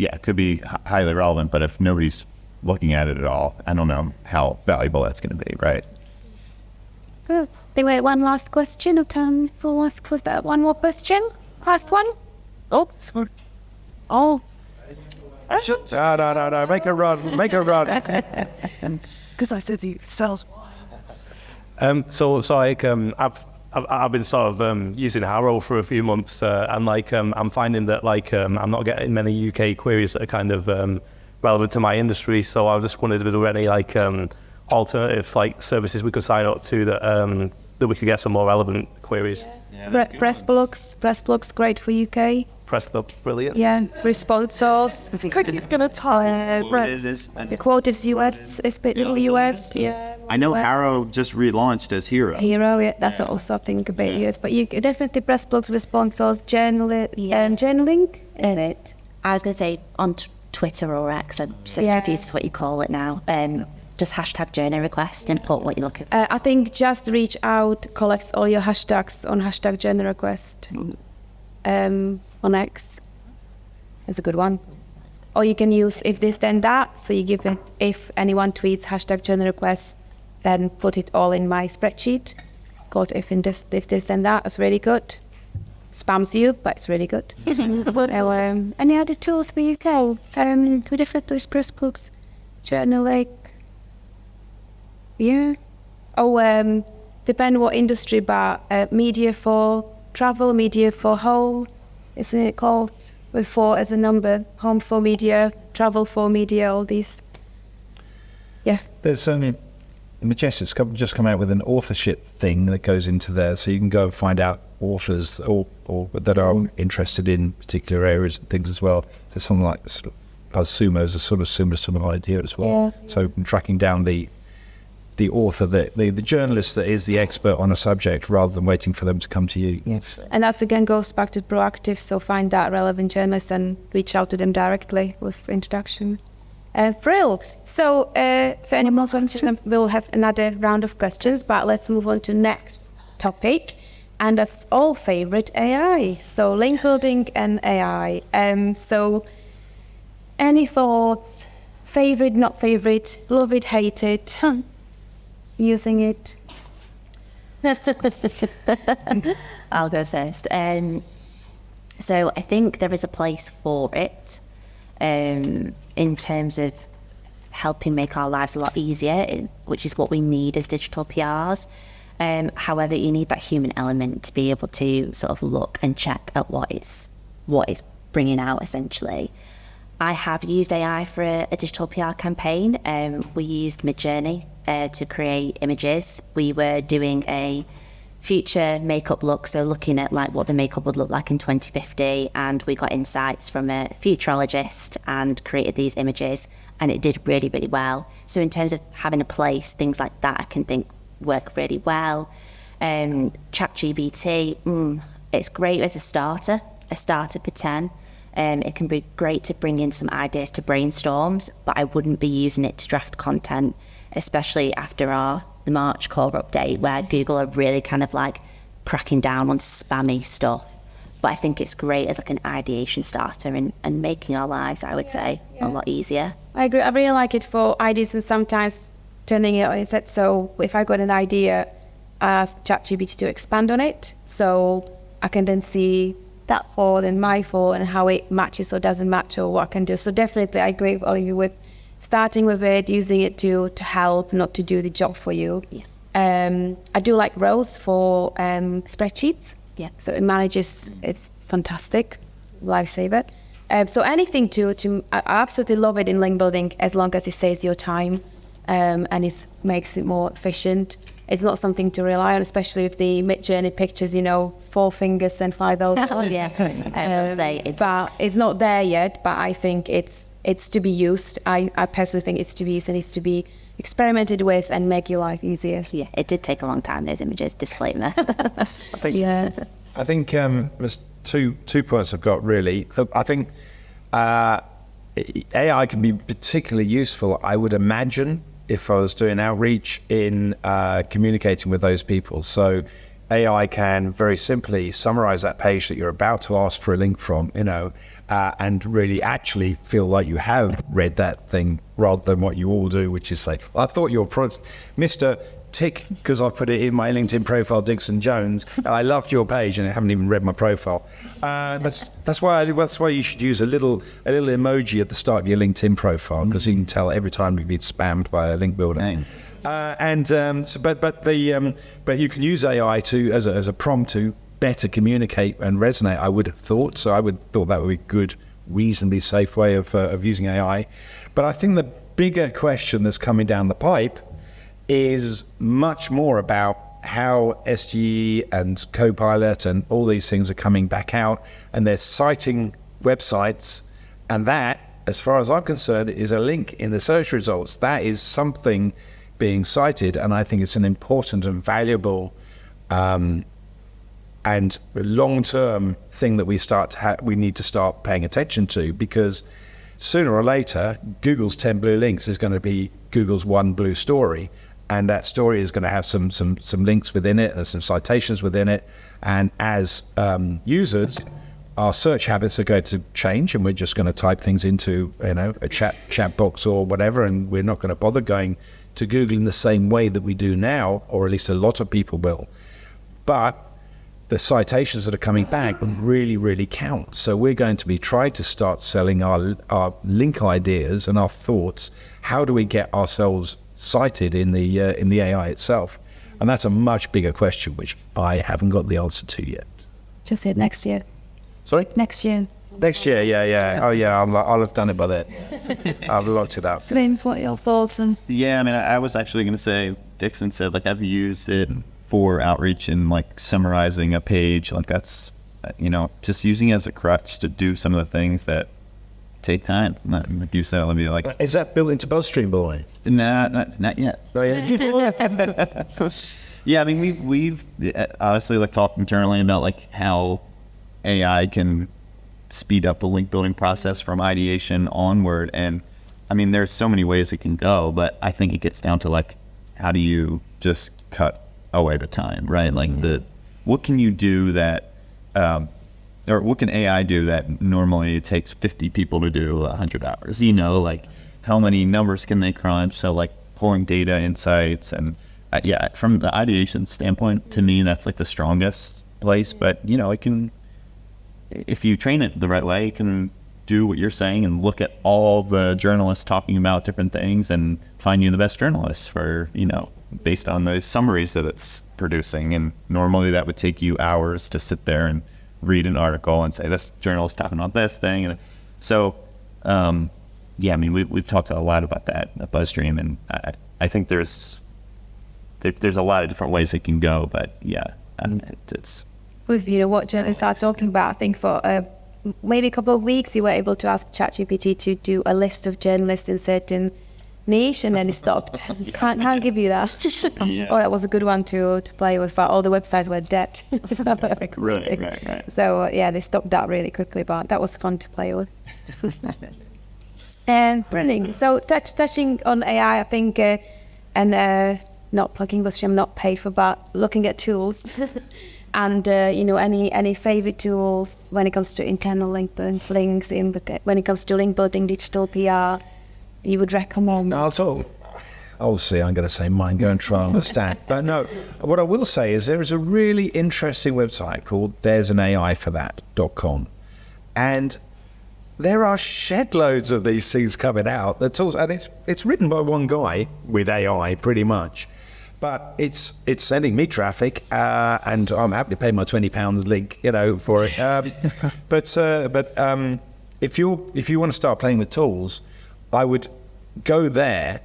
it could be highly relevant, but if nobody's looking at it at all, I don't know how valuable that's going to be, right? Good. There were one last question. Was there one more question? Last one? Oh, sorry. Oh. No. Make a run. Because I said you sells. I've been sort of using Hana for a few months, and I'm finding that I'm not getting many UK queries that are kind of relevant to my industry. So I just wondered if there were any alternative services we could sign up to that we could get some more relevant queries. Pressblog's great for UK. Pressblog, brilliant. Yeah, response source. He's gonna tell Quoted US, it's bit US. Yeah. I know Hana just relaunched as Hero. Yeah, that's also I think a bit US, but you definitely Pressblog's response source, journaling. Is it? I was going to say on Twitter or X, I'm so confused what you call it now. Just hashtag journey request and put what you're looking for. I think just reach out, collects all your hashtags on hashtag journey request on X. That's a good one. Or you can use if this then that. So you give it, if anyone tweets hashtag journey request, then put it all in my spreadsheet. It's called if this then that. It's really good. Spams you, but it's really good. Any other tools for UK? With different Pressblogs, journaling. Yeah. Oh, depend what industry, but media for travel, media for home, isn't it called? With 4 as a number, home for media, travel for media, all these. Yeah. There's certainly Majestic's just come out with an authorship thing that goes into there, so you can go and find out authors or that are interested in particular areas and things as well. There's something like sort of BuzzSumo is a sort of similar idea as well. Yeah. So tracking down the author, the journalist that is the expert on a subject, rather than waiting for them to come to you. Yes. And that again goes back to proactive, so find that relevant journalist and reach out to them directly with introduction. Frill. So for any more questions, we'll have another round of questions, but let's move on to next topic, and that's all favorite AI. So link building and AI. So any thoughts? Favorite, not favorite, love it, hate it, using it? I'll go first. So I think there is a place for it in terms of helping make our lives a lot easier, which is what we need as digital PRs. However, you need that human element to be able to sort of look and check at what is bringing out, essentially. I have used AI for a digital PR campaign. We used Midjourney to create images. We were doing a future makeup look, so looking at like what the makeup would look like in 2050, and we got insights from a futurologist and created these images, and it did really, really well. So in terms of having a place, things like that I can think work really well. ChatGPT, it's great as a starter for 10. It can be great to bring in some ideas to brainstorms, but I wouldn't be using it to draft content, especially after the March core update, where Google are really kind of like cracking down on spammy stuff. But I think it's great as like an ideation starter and making our lives, I would say, a lot easier. I agree. I really like it for ideas and sometimes turning it on its head. So if I got an idea, I ask ChatGPT to expand on it, so I can then see that fall and my fall and how it matches or doesn't match or what I can do. So definitely I agree with Olivia with starting with it, using it to help, not to do the job for you. Yeah. I do like rows for spreadsheets. Yeah. So it manages, it's fantastic, lifesaver. So anything I absolutely love it in link building as long as it saves your time and it makes it more efficient. It's not something to rely on, especially with the Midjourney pictures, 4 fingers and 5 elbows. Oh, yeah. But it's not there yet, but I think it's to be used. I personally think it's to be used and it's to be experimented with and make your life easier. Yeah, it did take a long time, those images, disclaimer. I think there's two points I've got, really. I think AI can be particularly useful, I would imagine, if I was doing outreach in communicating with those people. So AI can very simply summarize that page that you're about to ask for a link from, and really actually feel like you have read that thing, rather than what you all do, which is say, I thought your product, Mr. Tick, because I put it in my LinkedIn profile, Dixon Jones, I loved your page and I haven't even read my profile. That's why you should use a little emoji at the start of your LinkedIn profile, because you can tell every time you've been spammed by a link builder. But you can use AI as a prompt to better communicate and resonate, I would have thought. So I would thought that would be a good, reasonably safe way of using AI. But I think the bigger question that's coming down the pipe is much more about how SGE and Copilot and all these things are coming back out, and they're citing websites, and that, as far as I'm concerned, is a link in the search results. That is something being cited, and I think it's an important and valuable and long-term thing that we need to start paying attention to, because sooner or later, Google's 10 blue links is going to be Google's 1 blue story. And that story is going to have some links within it and some citations within it. And as users, our search habits are going to change, and we're just going to type things into a chat box or whatever, and we're not going to bother going to Google in the same way that we do now, or at least a lot of people will. But the citations that are coming back really, really count. So we're going to be trying to start selling our link ideas and our thoughts. How do we get ourselves cited in the AI itself, and that's a much bigger question which I haven't got the answer to yet. Just said next year. Sorry? Next year. Next year, yeah. Oh yeah, I'll have done it by then. I've locked it up. Vince, what are your thoughts on? Yeah, I mean, I was actually going to say, Dixon said, like, I've used it for outreach and, like, summarizing a page. Like, that's, just using it as a crutch to do some of the things that take time. Like you said, Olivia, like... Is that built into BuzzStream, boy? Nah, not yet. Oh, yeah. Yeah, I mean, we've honestly, like, talked internally about, like, how AI can speed up the link building process from ideation onward. And I mean, there's so many ways it can go, but I think it gets down to, like, how do you just cut away the time, right? Like, what can you do that, or what can AI do that normally it takes 50 people to do 100 hours? Like, how many numbers can they crunch? So, like, pulling data insights and from the ideation standpoint, to me, that's, like, the strongest place. But, it can, if you train it the right way, it can do what you're saying and look at all the journalists talking about different things and find you the best journalists for, based on the summaries that it's producing. And normally that would take you hours to sit there and read an article and say, this journalist talking about this thing. And so, I mean, we've talked a lot about that at BuzzStream, and I think there's a lot of different ways it can go, but it's with what journalists are talking about. I think for maybe a couple of weeks you were able to ask ChatGPT to do a list of journalists in certain niche, and then it stopped. Can't give you that. Oh, that was a good one to play with. All the websites were dead. Right. So they stopped that really quickly, but that was fun to play with. Brilliant. So touching on AI, I think, and not plugging BuzzStream, not paid for, but looking at tools. And any favorite tools when it comes to internal link building, links, when it comes to link building, digital PR, you would recommend? Obviously, I'm going to say mine. Go and try and understand. But no, what I will say is there is a really interesting website called there'sanAIforthat.com, and there are shed loads of these things coming out. The tools, and it's written by one guy with AI, pretty much. But it's sending me traffic, and I'm happy to pay my £20 link, for it. But if you want to start playing with tools, I would go there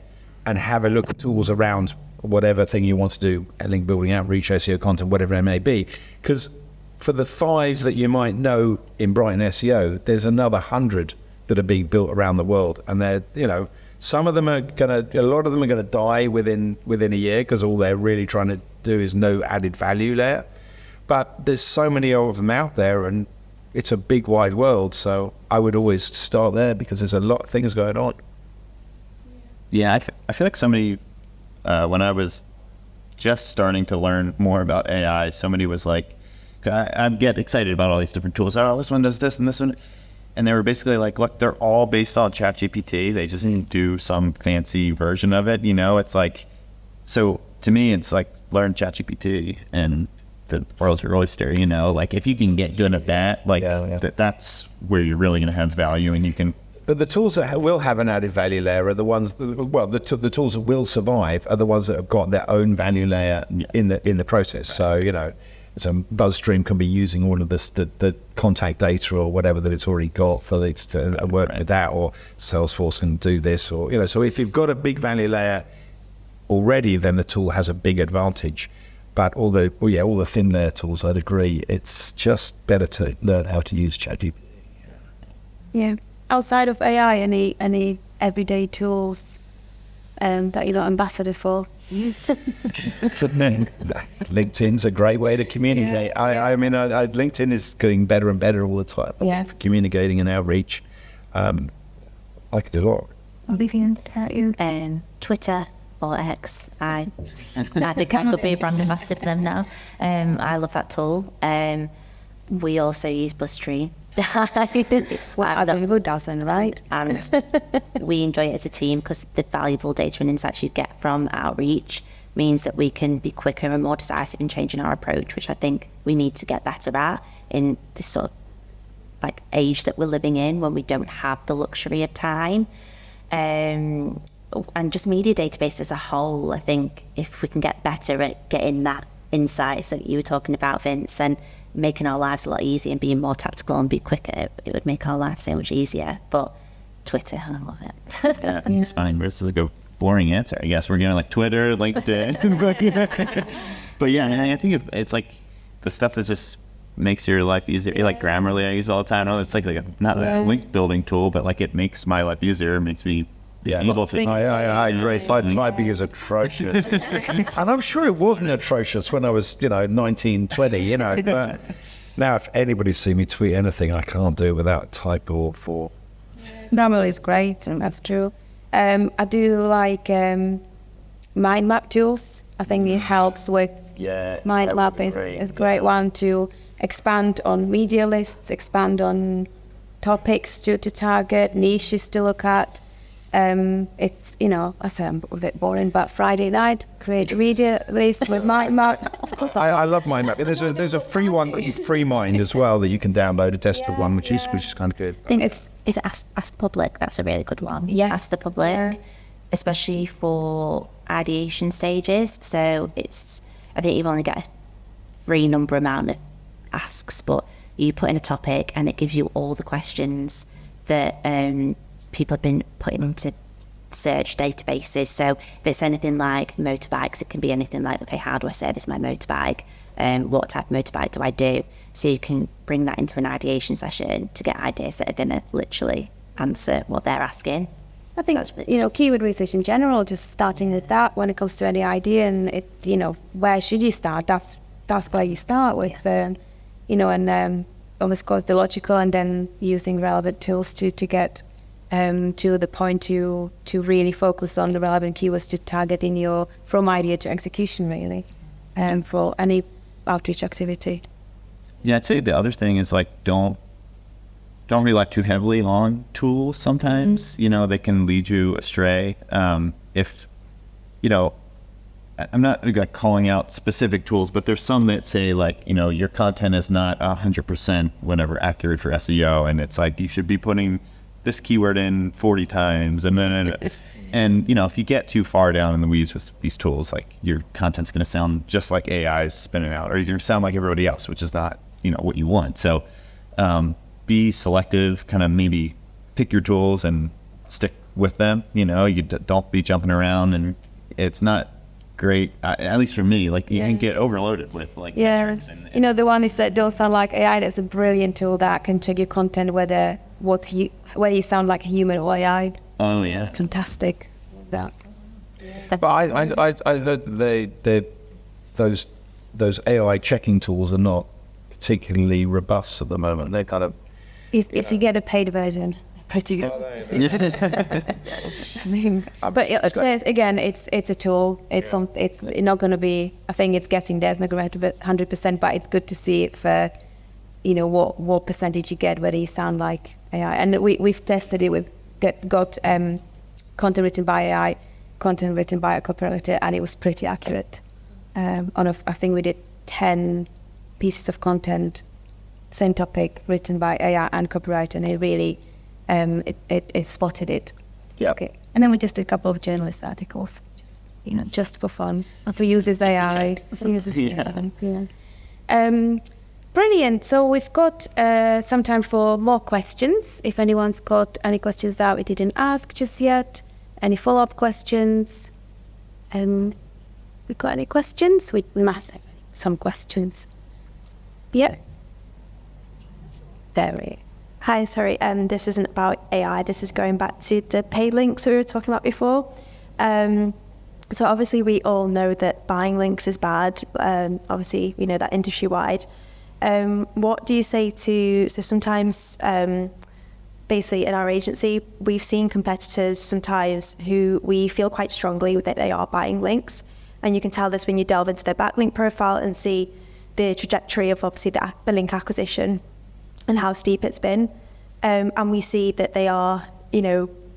and have a look at tools around whatever thing you want to do, link building, outreach, SEO content, whatever it may be. Because for the 5 that you might know in Brighton SEO, there's another 100 that are being built around the world, and they're some of them a lot of them are gonna die within a year because all they're really trying to do is no added value there. But there's so many of them out there, and it's a big wide world. So I would always start there because there's a lot of things going on. Yeah, I feel like somebody, when I was just starting to learn more about AI, somebody was like, I get excited about all these different tools. Oh, this one does this and this one. And they were basically like, look, they're all based on ChatGPT. They just do some fancy version of it. It's like, so to me, it's like, learn ChatGPT and the world's your oyster. Like, if you can get good at that, like that's where you're really going to have value, and you can. But the tools that will have an added value layer are the ones the tools that will survive are the ones that have got their own value layer in the process. So so BuzzStream can be using all of this, the contact data or whatever that it's already got for it to work with that, or Salesforce can do this, or so if you've got a big value layer already, then the tool has a big advantage. But all the thin layer tools, I'd agree, it's just better to learn how to use ChatGPT. Yeah. Outside of AI, any everyday tools that you're not ambassador for? LinkedIn's a great way to communicate. I mean, LinkedIn is getting better and better all the time for communicating and outreach. I could do a lot. Olivia, Twitter or X. I think I could be a brand ambassador for them now. I love that tool. We also use BuzzStream. Who doesn't, right? And we enjoy it as a team because the valuable data and insights you get from outreach means that we can be quicker and more decisive in changing our approach, which I think we need to get better at in this sort of like age that we're living in, when we don't have the luxury of time. and just media database as a whole, I think if we can get better at getting that insights that you were talking about, Vince, and making our lives a lot easier and being more tactical and be quicker, it would make our lives so much easier. But Twitter, I love it. Yeah, it's fine. This is like a boring answer, I guess. We're going like Twitter, LinkedIn. But yeah, and I think it's like the stuff that just makes your life easier. Like Grammarly, I use all the time. I know it's like not a link building tool, but like it makes my life easier. It makes me able to. I agree. Typing is atrocious, and I'm sure it wasn't atrocious when I was 19, 20. But now if anybody see me tweet anything, I can't do it without type or for. Grammarly is great, and that's true. I do like mind map tools. I think it helps with mind map is a great one to expand on media lists, expand on topics to target, niches to look at. It's, I say I'm a bit boring, but Friday night, create a media list with mind map. Of course, I love mind map. There's a free one, Free Mind as well, that you can download, a desktop one, which is kind of good. I think is it Ask the Public? That's a really good one. Yes. Ask the Public, especially for ideation stages. So I think you've only got a free number amount of asks, but you put in a topic and it gives you all the questions that people have been putting into search databases. So if it's anything like motorbikes, it can be anything like, okay, how do I service my motorbike? What type of motorbike do I do? So you can bring that into an ideation session to get ideas that are going to literally answer what they're asking. I think, keyword research in general, just starting with that when it comes to any idea, and where should you start? That's where you start with, and almost goes the logical, and then using relevant tools to get to the point to really focus on the relevant keywords to target in your from idea to execution, really, for any outreach activity. Yeah, I'd say the other thing is like don't rely too heavily on tools. Sometimes they can lead you astray. If I'm not like calling out specific tools, but there's some that say like your content is not 100% whenever accurate for SEO, and it's like you should be putting this keyword in 40 times, and then if you get too far down in the weeds with these tools, like your content's going to sound just like AI is spinning out, or you're going to sound like everybody else, which is not what you want. So be selective, kind of maybe pick your tools and stick with them. You don't be jumping around, and it's not great, at least for me, like you can get overloaded with like metrics and the one is that don't sound like AI. That's a brilliant tool that can check your content whether you sound like a human or AI. Oh yeah, it's fantastic. That. But I heard that those AI checking tools are not particularly robust at the moment. They're kind of if you get a paid version, they're pretty good. There's again, it's a tool. It's not going to be. I think it's getting there. It's not going to be 100%, but it's good to see it for, what percentage you get, whether you sound like AI. And we've tested it. We've got content written by AI, content written by a copywriter, and it was pretty accurate. I think we did 10 pieces of content, same topic, written by AI and copywriter, and it really it spotted it. Yeah. Okay. And then we just did a couple of journalist articles, just for fun, to use this AI. Brilliant. So we've got some time for more questions. If anyone's got any questions that we didn't ask just yet, any follow-up questions. We've got any questions? We must have some questions. Yeah. There. Hi, sorry. This isn't about AI. This is going back to the paid links that we were talking about before. So obviously we all know that buying links is bad. Obviously we know that industry-wide. What do you say so sometimes, basically in our agency, we've seen competitors sometimes who we feel quite strongly that they are buying links. And you can tell this when you delve into their backlink profile and see the trajectory of obviously the link acquisition and how steep it's been. And we see that they are,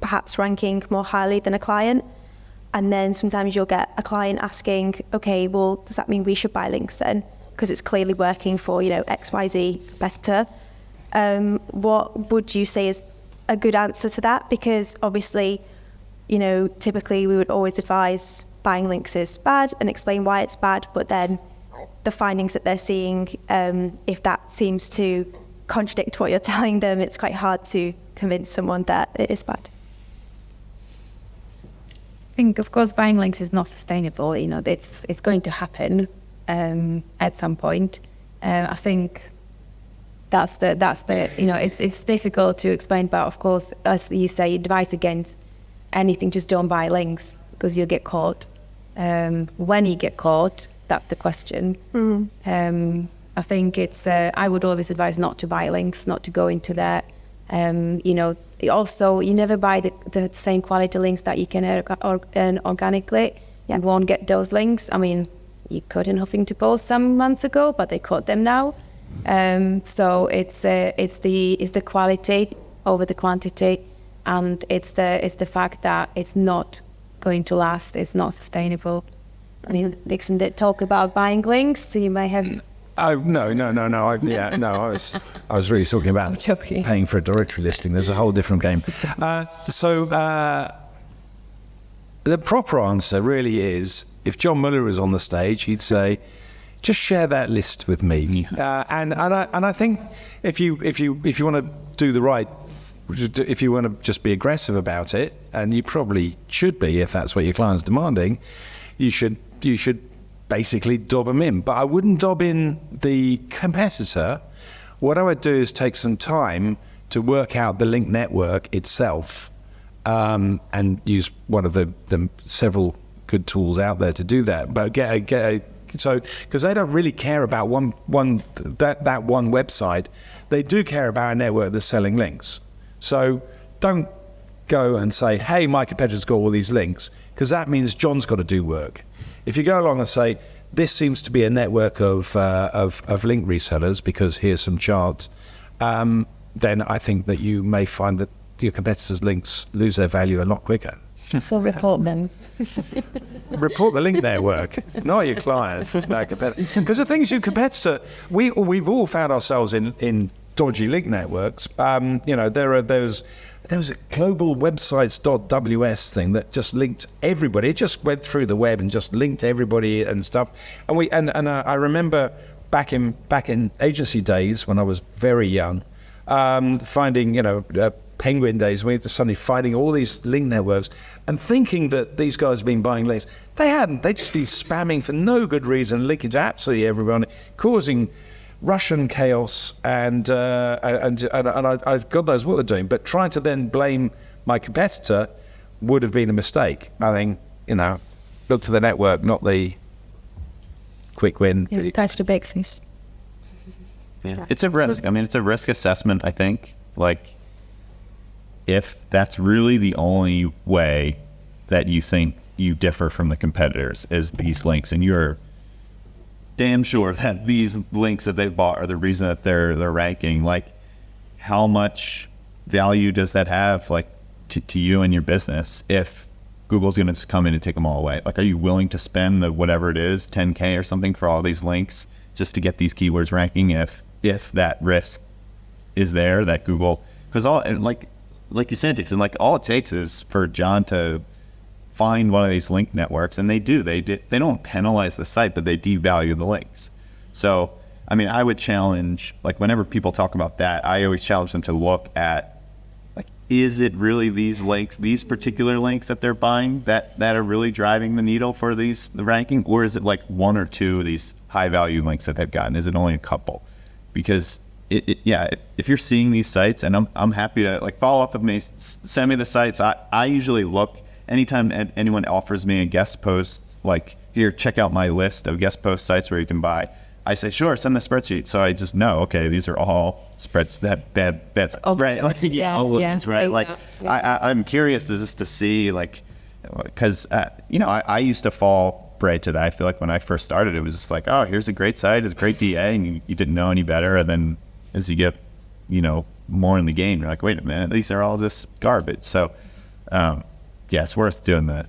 perhaps ranking more highly than a client. And then sometimes you'll get a client asking, okay, well, does that mean we should buy links then? Because it's clearly working for, XYZ competitor. What would you say is a good answer to that? Because obviously, typically we would always advise buying links is bad and explain why it's bad, but then the findings that they're seeing, if that seems to contradict what you're telling them, it's quite hard to convince someone that it is bad. I think, of course, buying links is not sustainable. It's going to happen at some point. I think that's the it's difficult to explain, but of course, as you say, advice against anything, just don't buy links because you'll get caught. When you get caught, that's the question. I think it's I would always advise not to buy links, not to go into that. Also, you never buy the same quality links that you can earn organically. You won't get those links. I mean, you could in Huffington Post some months ago, but they caught them now. So it's the quality over the quantity, and it's the fact that it's not going to last. It's not sustainable. I mean, Dixon did talk about buying links, so you may have. Oh no! I was really talking about paying for a directory listing. There's a whole different game. The proper answer really is, if John Muller was on the stage, he'd say, just share that list with me. And I think if you want to do the right, if you want to just be aggressive about it, and you probably should be if that's what your client's demanding, you should basically dob them in. But I wouldn't dob in the competitor. What I would do is take some time to work out the link network itself, and use one of the several good tools out there to do that. But because they don't really care about one website, they do care about a network that's selling links. So don't go and say, hey, my competitor's got all these links, because that means John's got to do work. If you go along and say, this seems to be a network of link resellers because here's some charts, then I think that you may find that your competitors' links lose their value a lot quicker. We'll report them. Report the link network, not your client. Because the thing is, your competitor, we've all found ourselves in dodgy link networks. There was a global websites.ws thing that just linked everybody. It just went through the web and just linked everybody and stuff. And I remember back in agency days when I was very young, finding Penguin days, we were suddenly finding all these link networks and thinking that these guys had been buying links. They hadn't. They'd just been spamming for no good reason, linking to absolutely everyone, causing Russian chaos and I God knows what they're doing. But trying to then blame my competitor would have been a mistake. I think, look to the network, not the quick win. Yeah, catch the big fish. Yeah. It's a risk. I mean, it's a risk assessment, I think. Like, if that's really the only way that you think you differ from the competitors is these links, and you're damn sure that these links that they've bought are the reason that they're ranking, like, how much value does that have, like, to you and your business if Google's going to just come in and take them all away? Like, are you willing to spend the whatever it is, 10K or something for all these links just to get these keywords ranking if that risk is there that Google, because all, like you said, Dixon, like, all it takes is for John to find one of these link networks, and they don't penalize the site, but they devalue the links. So, I mean, I would challenge, like, whenever people talk about that, I always challenge them to look at, like, is it really these links, these particular links that they're buying that are really driving the needle for the ranking, or is it like one or two of these high value links that they've gotten? Is it only a couple? Because if you're seeing these sites, and I'm happy to, like, follow up with me, send me the sites. I usually look anytime anyone offers me a guest post, like, here, check out my list of guest post sites where you can buy. I say, sure, send the spreadsheet. So I just know, okay, these are all spreads that bad sites, right? Like, right? Like, I'm curious just to see, like, because I used to fall prey to that. I feel like when I first started, it was just like, oh, here's a great site, it's a great DA, and you didn't know any better. And then as you get, more in the game, you're like, wait a minute, these are all just garbage. So, it's worth doing the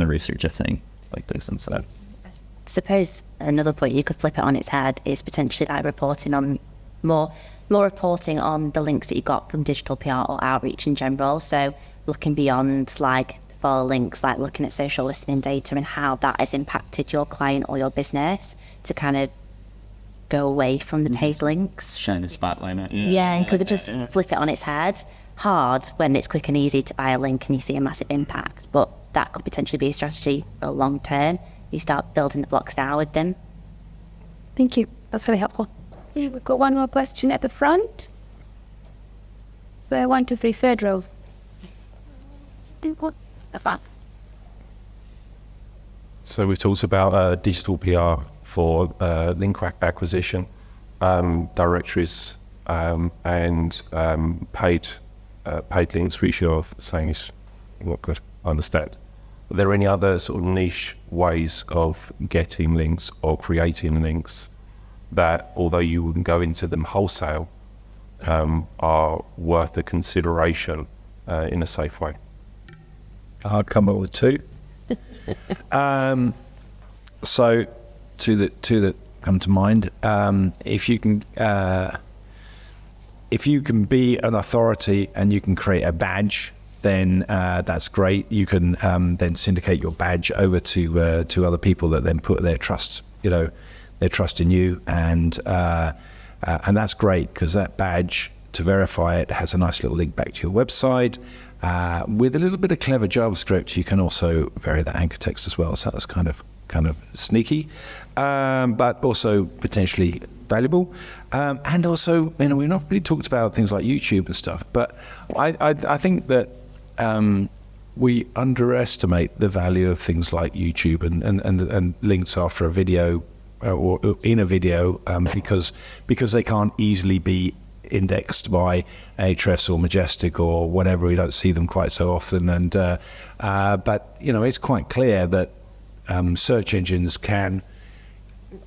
research, I think, like this instead. I suppose another point you could flip it on its head is potentially like reporting on more reporting on the links that you got from digital PR or outreach in general. So looking beyond like for links, like looking at social listening data and how that has impacted your client or your business to kind of go away from the paid links. Shine the spotlight on it. Yeah, and could just flip it on its head. Hard when it's quick and easy to buy a link and you see a massive impact, but that could potentially be a strategy for long term. You start building the blocks now with them. Thank you. That's really helpful. Yeah, we've got one more question at the front. 1, 2, 3, third row. So we've talked about digital PR for link acquisition, directories, and paid links, which you're saying is not good. I understand. Are there any other sort of niche ways of getting links or creating links that, although you wouldn't go into them wholesale, are worth a consideration in a safe way? I'll come up with 2. So, two that come to mind. If you can be an authority and you can create a badge, then that's great. You can then syndicate your badge over to other people that then put their trust in you, and that's great, because that badge, to verify it, has a nice little link back to your website. With a little bit of clever JavaScript, you can also vary that anchor text as well. So that's kind of sneaky, but also potentially valuable. And also, we've not really talked about things like YouTube and stuff, but I think that we underestimate the value of things like YouTube and links after a video or in a video, because they can't easily be indexed by Ahrefs or Majestic or whatever. We don't see them quite so often, and but it's quite clear that search engines can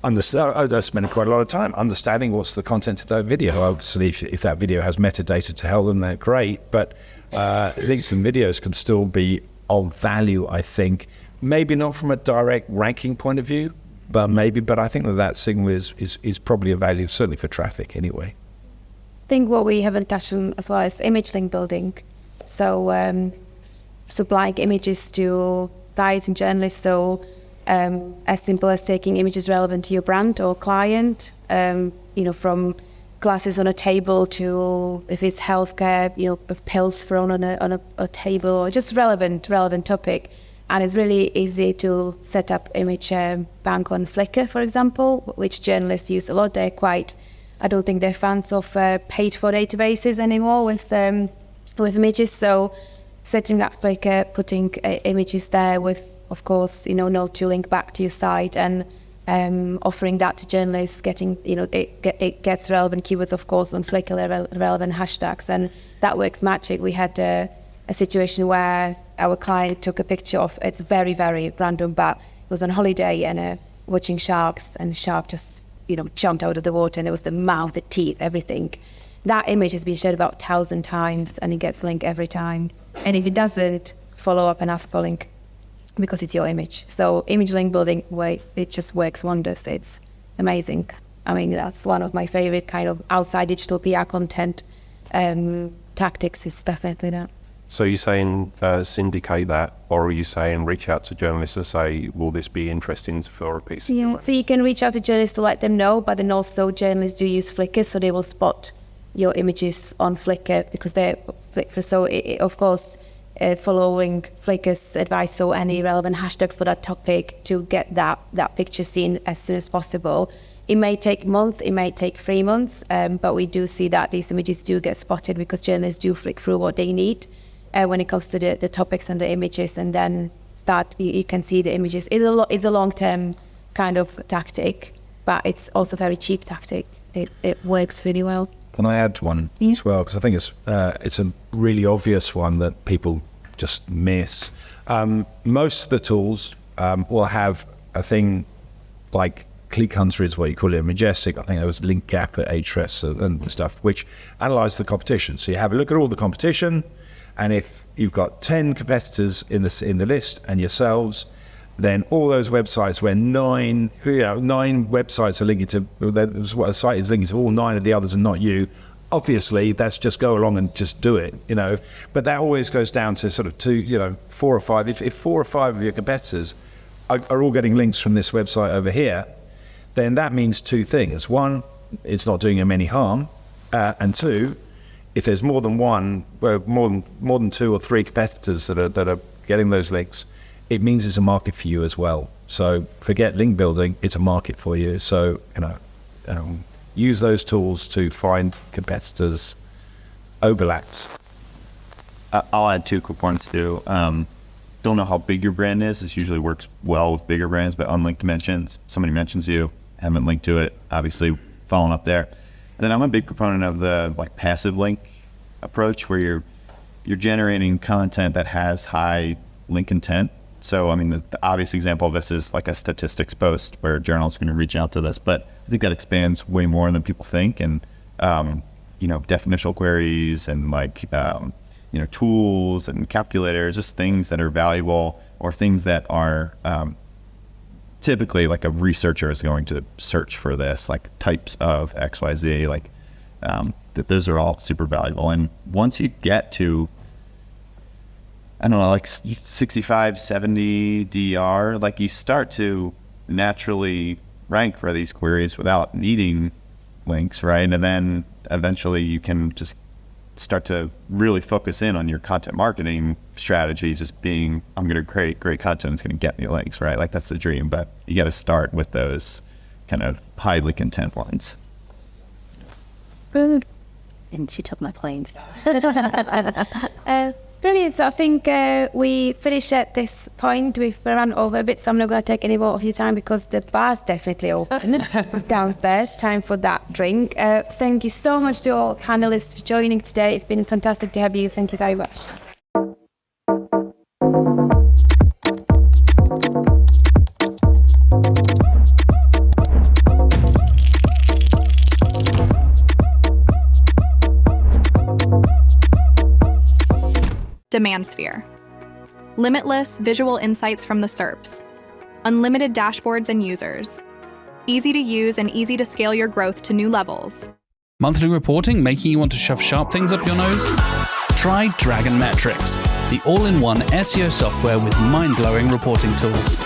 understand. I spend quite a lot of time understanding what's the content of that video. Obviously, if that video has metadata to help them, they're great, but links and videos can still be of value, I think. Maybe not from a direct ranking point of view, but I think that signal is probably a value, certainly for traffic anyway. I think what we haven't touched on as well is image link building. So supplying images to sites and journalists. So as simple as taking images relevant to your brand or client, from glasses on a table to, if it's healthcare, pills thrown on a table, or just relevant topic. And it's really easy to set up image bank on Flickr, for example, which journalists use a lot. I don't think they're fans of paid for databases anymore with images. So setting up Flickr, putting images there with, of course, no to link back to your site, and offering that to journalists, getting, it gets relevant keywords, of course, on Flickr, relevant hashtags, and that works magic. We had a situation where our client took a picture of, it's very, very random, but it was on holiday and watching sharks, and shark just, jumped out of the water, and it was the mouth, the teeth, everything. That image has been shared about 1,000 times, and it gets linked every time. And if it doesn't, follow up and ask for link, because it's your image. So image link building, it just works wonders. It's amazing. I mean, that's one of my favorite kind of outside digital PR content tactics, is definitely that. So you're saying syndicate that, or are you saying reach out to journalists and say, will this be interesting for a piece? Yeah, so you can reach out to journalists to let them know, but then also journalists do use Flickr, so they will spot your images on Flickr, because they're Flickr. So of course, following Flickr's advice, so any relevant hashtags for that topic to get that picture seen as soon as possible. It may take a month, it may take 3 months, but we do see that these images do get spotted, because journalists do flick through what they need when it comes to the topics and the images, and then you can see the images. It's a long-term kind of tactic, but it's also a very cheap tactic. It works really well. Can I add one as well? Because I think it's a really obvious one that people just miss. Most of the tools will have a thing like Click Hunter is what you call it, Majestic. I think there was Link Gap at Ahrefs and stuff, which analyze the competition. So you have a look at all the competition, and if you've got 10 competitors in the list and yourselves, then all those websites where 9 websites are linking to, what a site is linking to, all 9 of the others and not you, obviously that's just go along and just do it, you know. But that always goes down to sort of 4 or 5. If 4 or 5 of your competitors are all getting links from this website over here, then that means 2 things. 1, it's not doing them any harm, and 2, if there's more than 2 or 3 competitors that are getting those links, it means it's a market for you as well. So forget link building; it's a market for you. So use those tools to find competitors' overlaps. I'll add 2 quick points too. Don't know how big your brand is. This usually works well with bigger brands, but unlinked mentions. Somebody mentions you, haven't linked to it, obviously following up there. And then I'm a big proponent of the passive link approach, where you're generating content that has high link intent. So I mean, the obvious example of this is like a statistics post where a journalist is going to reach out to this, but I think that expands way more than people think. And definitional queries and tools and calculators, just things that are valuable, or things that are typically like a researcher is going to search for this, like types of XYZ, that those are all super valuable. And once you get to, I don't know, like 65, 70 DR, you start to naturally rank for these queries without needing links, right? And then eventually you can just start to really focus in on your content marketing strategy, just being, I'm going to create great content, it's going to get me links, right? That's the dream, but you got to start with those kind of high link intent ones. And she took my planes. Brilliant. So I think we finish at this point. We've run over a bit, so I'm not going to take any more of your time because the bar's definitely open downstairs. Time for that drink. Thank you so much to all panelists for joining today. It's been fantastic to have you. Thank you very much. Demand Sphere. Limitless visual insights from the SERPs. Unlimited dashboards and users. Easy to use and easy to scale your growth to new levels. Monthly reporting making you want to shove sharp things up your nose? Try Dragon Metrics, the all-in-one SEO software with mind-blowing reporting tools.